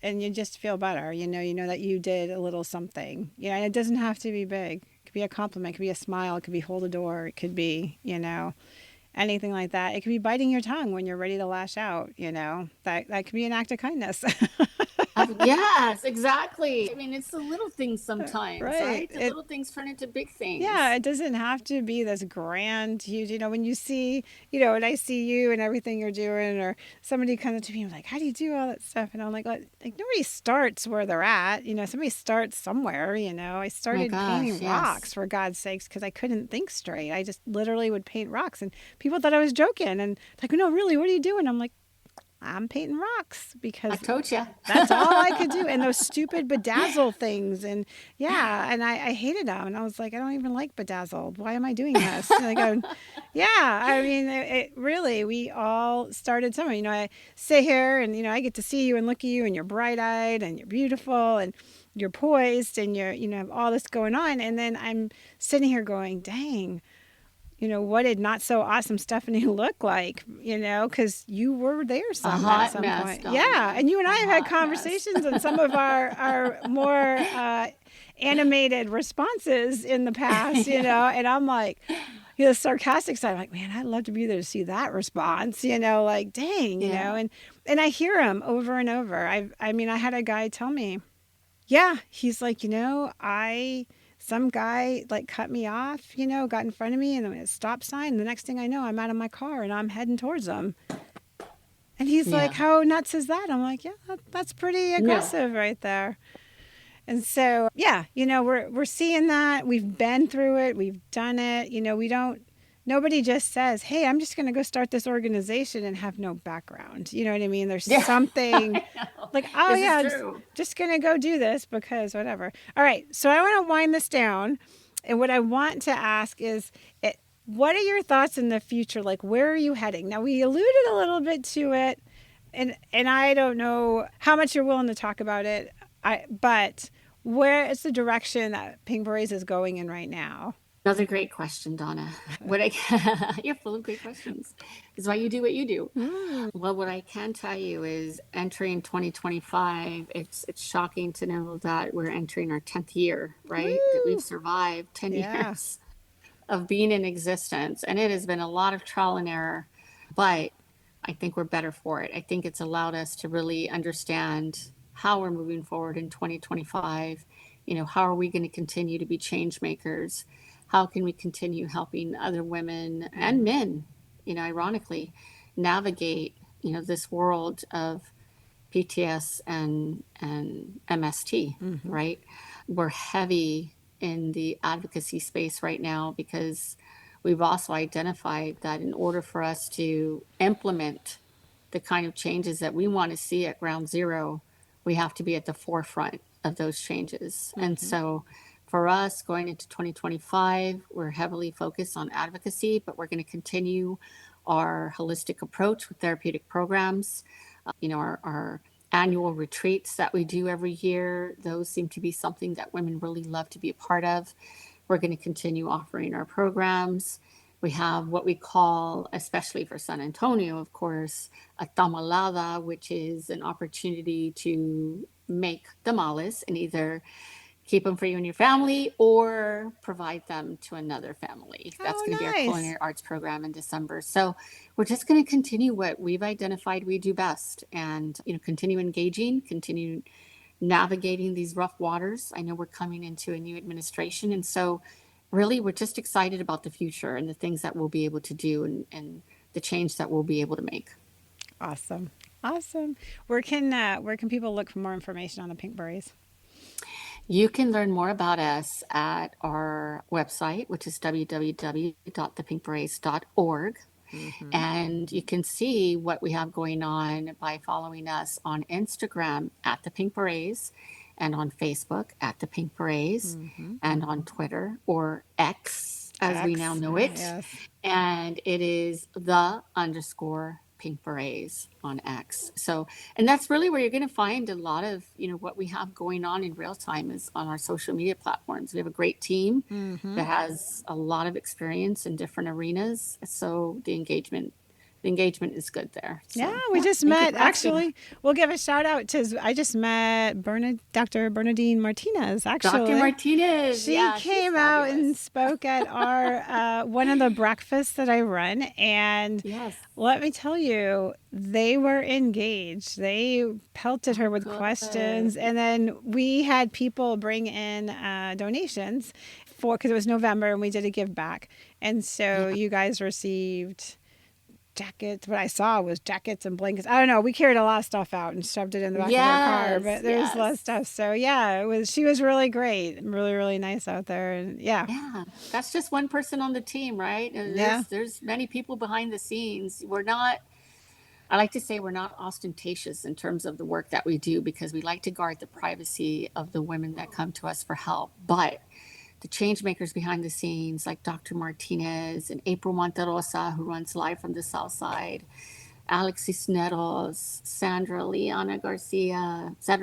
and you just feel better, you know that you did a little something, and it doesn't have to be big. It could be a compliment, it could be a smile, it could be hold a door, it could be, anything like that. It could be biting your tongue when you're ready to lash out, that could be an act of kindness. Yes, exactly. I mean, it's the little things sometimes, Right. right? The little things turn into big Yeah, things. it doesn't have to be this grand, huge, when you see, when I see you and everything you're doing, or somebody comes up to me and like, how do you do all that stuff? And I'm like nobody starts where they're at, somebody starts somewhere, I Oh my started gosh, painting rocks yes. for God's sakes because I couldn't think straight. I just literally would paint rocks and people thought I was joking and like, no, really, what are you doing? I'm like, I'm painting rocks I because told you. that's all I could do. And those stupid bedazzle things. And yeah, and I hated them. And I was like, I don't even like bedazzled. Why am I doing this? And I go, yeah, I mean, it really, we all started somewhere. I sit here and, I get to see you and look at you and you're bright eyed and you're beautiful and you're poised and you're, have all this going on. And then I'm sitting here going, dang, what did not so awesome Stephanie look like, because you were there A at hot some mess, point. Yeah. Donna. And you and A I have had hot mess. conversations on some of our more animated responses in the past, Yeah. and I'm like, the sarcastic side, I'm like, man, I'd love to be there to see that response, like, dang, Yeah. and I hear him over and over. I mean, I had a guy tell me, yeah, he's like, some guy like cut me off, got in front of me and I'm at a stop sign. And the next thing I know, I'm out of my car and I'm heading towards him. And he's like, Yeah. how nuts is that? I'm like, yeah, that's pretty No. aggressive right there. And so, yeah, we're seeing that. We've been through it. We've done it. Nobody just says, hey, I'm just going to go start this organization and have no background. You know what I mean? There's Yeah. something I know. like, oh, This is yeah, true. just going to go do this because whatever. All right. So I want to wind this down. And what I want to ask is, what are your thoughts in the future? Like, where are you heading? Now, we alluded a little bit to it, and I don't know how much you're willing to talk about it, but where is the direction that Pink Berets is going in right now? Another great question, Donna. You're full of great questions. Is why you do what you do. Mm, Well, what I can tell you is entering 2025, it's shocking to know that we're entering our 10th year, right? That we've woo! survived 10 Yeah. years of being in existence. And it has been a lot of trial and error, but I think we're better for it. I think it's allowed us to really understand how we're moving forward in 2025. How are we going to continue to be change makers? How can we continue helping other women and men, ironically, navigate, this world of PTS and MST, Mm-hmm. right? We're heavy in the advocacy space right now because we've also identified that in order for us to implement the kind of changes that we want to see at ground zero, we have to be at the forefront of those changes. And Mm-hmm. so for us going into 2025, we're heavily focused on advocacy, but we're going to continue our holistic approach with therapeutic programs. Our annual retreats that we do every year, those seem to be something that women really love to be a part of. We're going to continue offering our programs. We have what we call, especially for San Antonio, of course, a tamalada, which is an opportunity to make tamales and either keep them for you and your family or provide them to another family. That's going to be Oh, our nice. culinary arts program in December. So we're just going to continue what we've identified we do best and, continue engaging, continue navigating these rough waters. I know we're coming into a new administration. And so really we're just excited about the future and the things that we'll be able to do and the change that we'll be able to make. Awesome. Awesome. Where can people look for more information on the Pink Berets? You can learn more about us at our website, which is www.thepinkberets.org. Mm-hmm. And you can see what we have going on by following us on Instagram at the Pink Berets and on Facebook at the Pink Berets Mm-hmm. and on Twitter or X as we now X. know it. Yes. And it is the underscore Pink Berets on X. So, and that's really where you're going to find a lot of, what we have going on in real time is on our social media platforms. We have a great team that has a lot of experience in different arenas. So the engagement is good there. So, Yeah, we just thank you met. for asking. Actually, we'll give a shout out to. I just met Dr. Bernadine Martinez. Actually, Dr. Martinez. she Yeah, she's came out and fabulous. spoke at our one of the breakfasts that I run, and Yes. let me tell you, they were engaged. They pelted her with questions, Good. and then we had people bring in donations because it was November and we did a give back, and so Yeah. you guys received jackets. What I saw was jackets and blankets. I don't know. We carried a lot of stuff out and shoved it in the back of our car, Yes. but there was a lot of Yes. stuff. So yeah, she was really great, really, really nice out there. And yeah, Yeah, that's just one person on the team, right? And yeah, there's many people behind the scenes. I like to say we're not ostentatious in terms of the work that we do because we like to guard the privacy of the women that come to us for help. But the change makers behind the scenes, like Dr. Martinez and April Monterosa, who runs Live from the South Side, Alex Cisneros, Sandra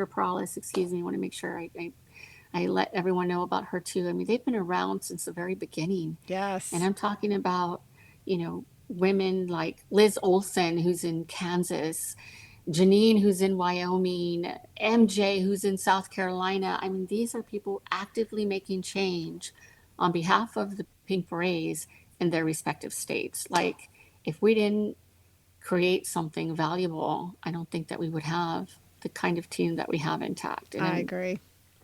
Perales, excuse me. I want to make sure I let everyone know about her too. I mean, they've been around since the very beginning. And yes. I'm talking about, women like Liz Olson, who's in Kansas, Janine, who's in Wyoming, MJ, who's in South Carolina. I mean, these are people actively making change on behalf of the Pink Berets in their respective states. Like, if we didn't create something valuable, I don't think that we would have the kind of team that we have intact. And I I'm agree.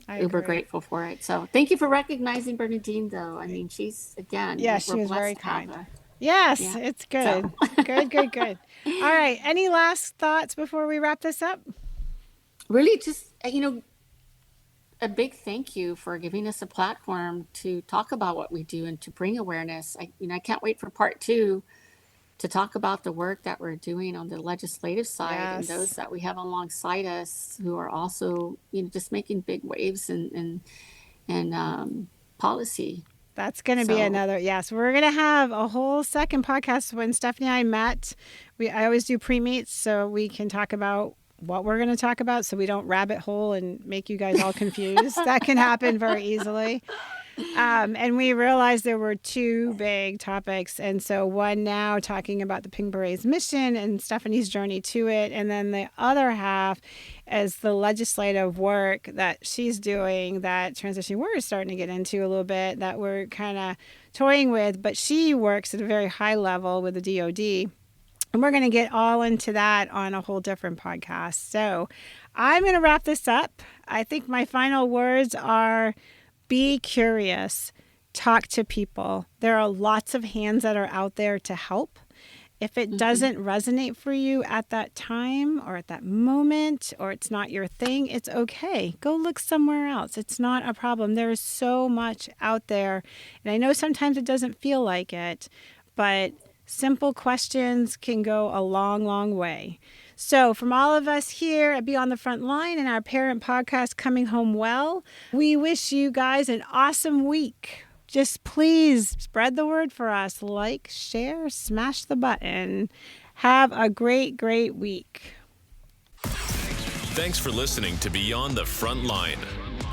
I uber agree. grateful for it. So thank you for recognizing Bernadine, though. I mean, she's, again, Yeah, we're she was very blessed to have kind. her. Yes, Yeah. it's So, good. Good, good, good. All right. Any last thoughts before we wrap this up? really just, a big thank you for giving us a platform to talk about what we do and to bring awareness. I can't wait for part 2 to talk about the work that we're doing on the legislative side and those Yes. that we have alongside us who are also, just making big waves and policy. That's going to be So, another, yes. We're going to have a whole second podcast when Stephanie and I met. I always do pre-meets so we can talk about what we're going to talk about so we don't rabbit hole and make you guys all confused. That can happen very easily. And we realized there were 2 big topics. And so one now talking about the Pink Berets mission and Stephanie's journey to it. And then the other half is the legislative work that she's doing that Transition Warrior is starting to get into a little bit that we're kind of toying with. But she works at a very high level with the DOD. And we're going to get all into that on a whole different podcast. So I'm going to wrap this up. I think my final words are be curious, talk to people. There are lots of hands that are out there to help. If it doesn't resonate for you at that time or at that moment, or it's not your thing, it's okay. Go look somewhere else. It's not a problem. There is so much out there. And I know sometimes it doesn't feel like it, but simple questions can go a long, long way. So from all of us here at Beyond the Front Line and our parent podcast, Coming Home Well, we wish you guys an awesome week. Just please spread the word for us. Like, share, smash the button. Have a great, great week. Thanks for listening to Beyond the Front Line,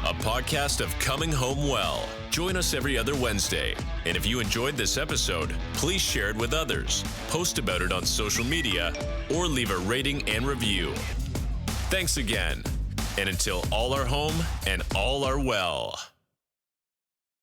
a podcast of Coming Home Well. Join us every other Wednesday. And if you enjoyed this episode, please share it with others, post about it on social media, or leave a rating and review. Thanks again. And until all are home and all are well.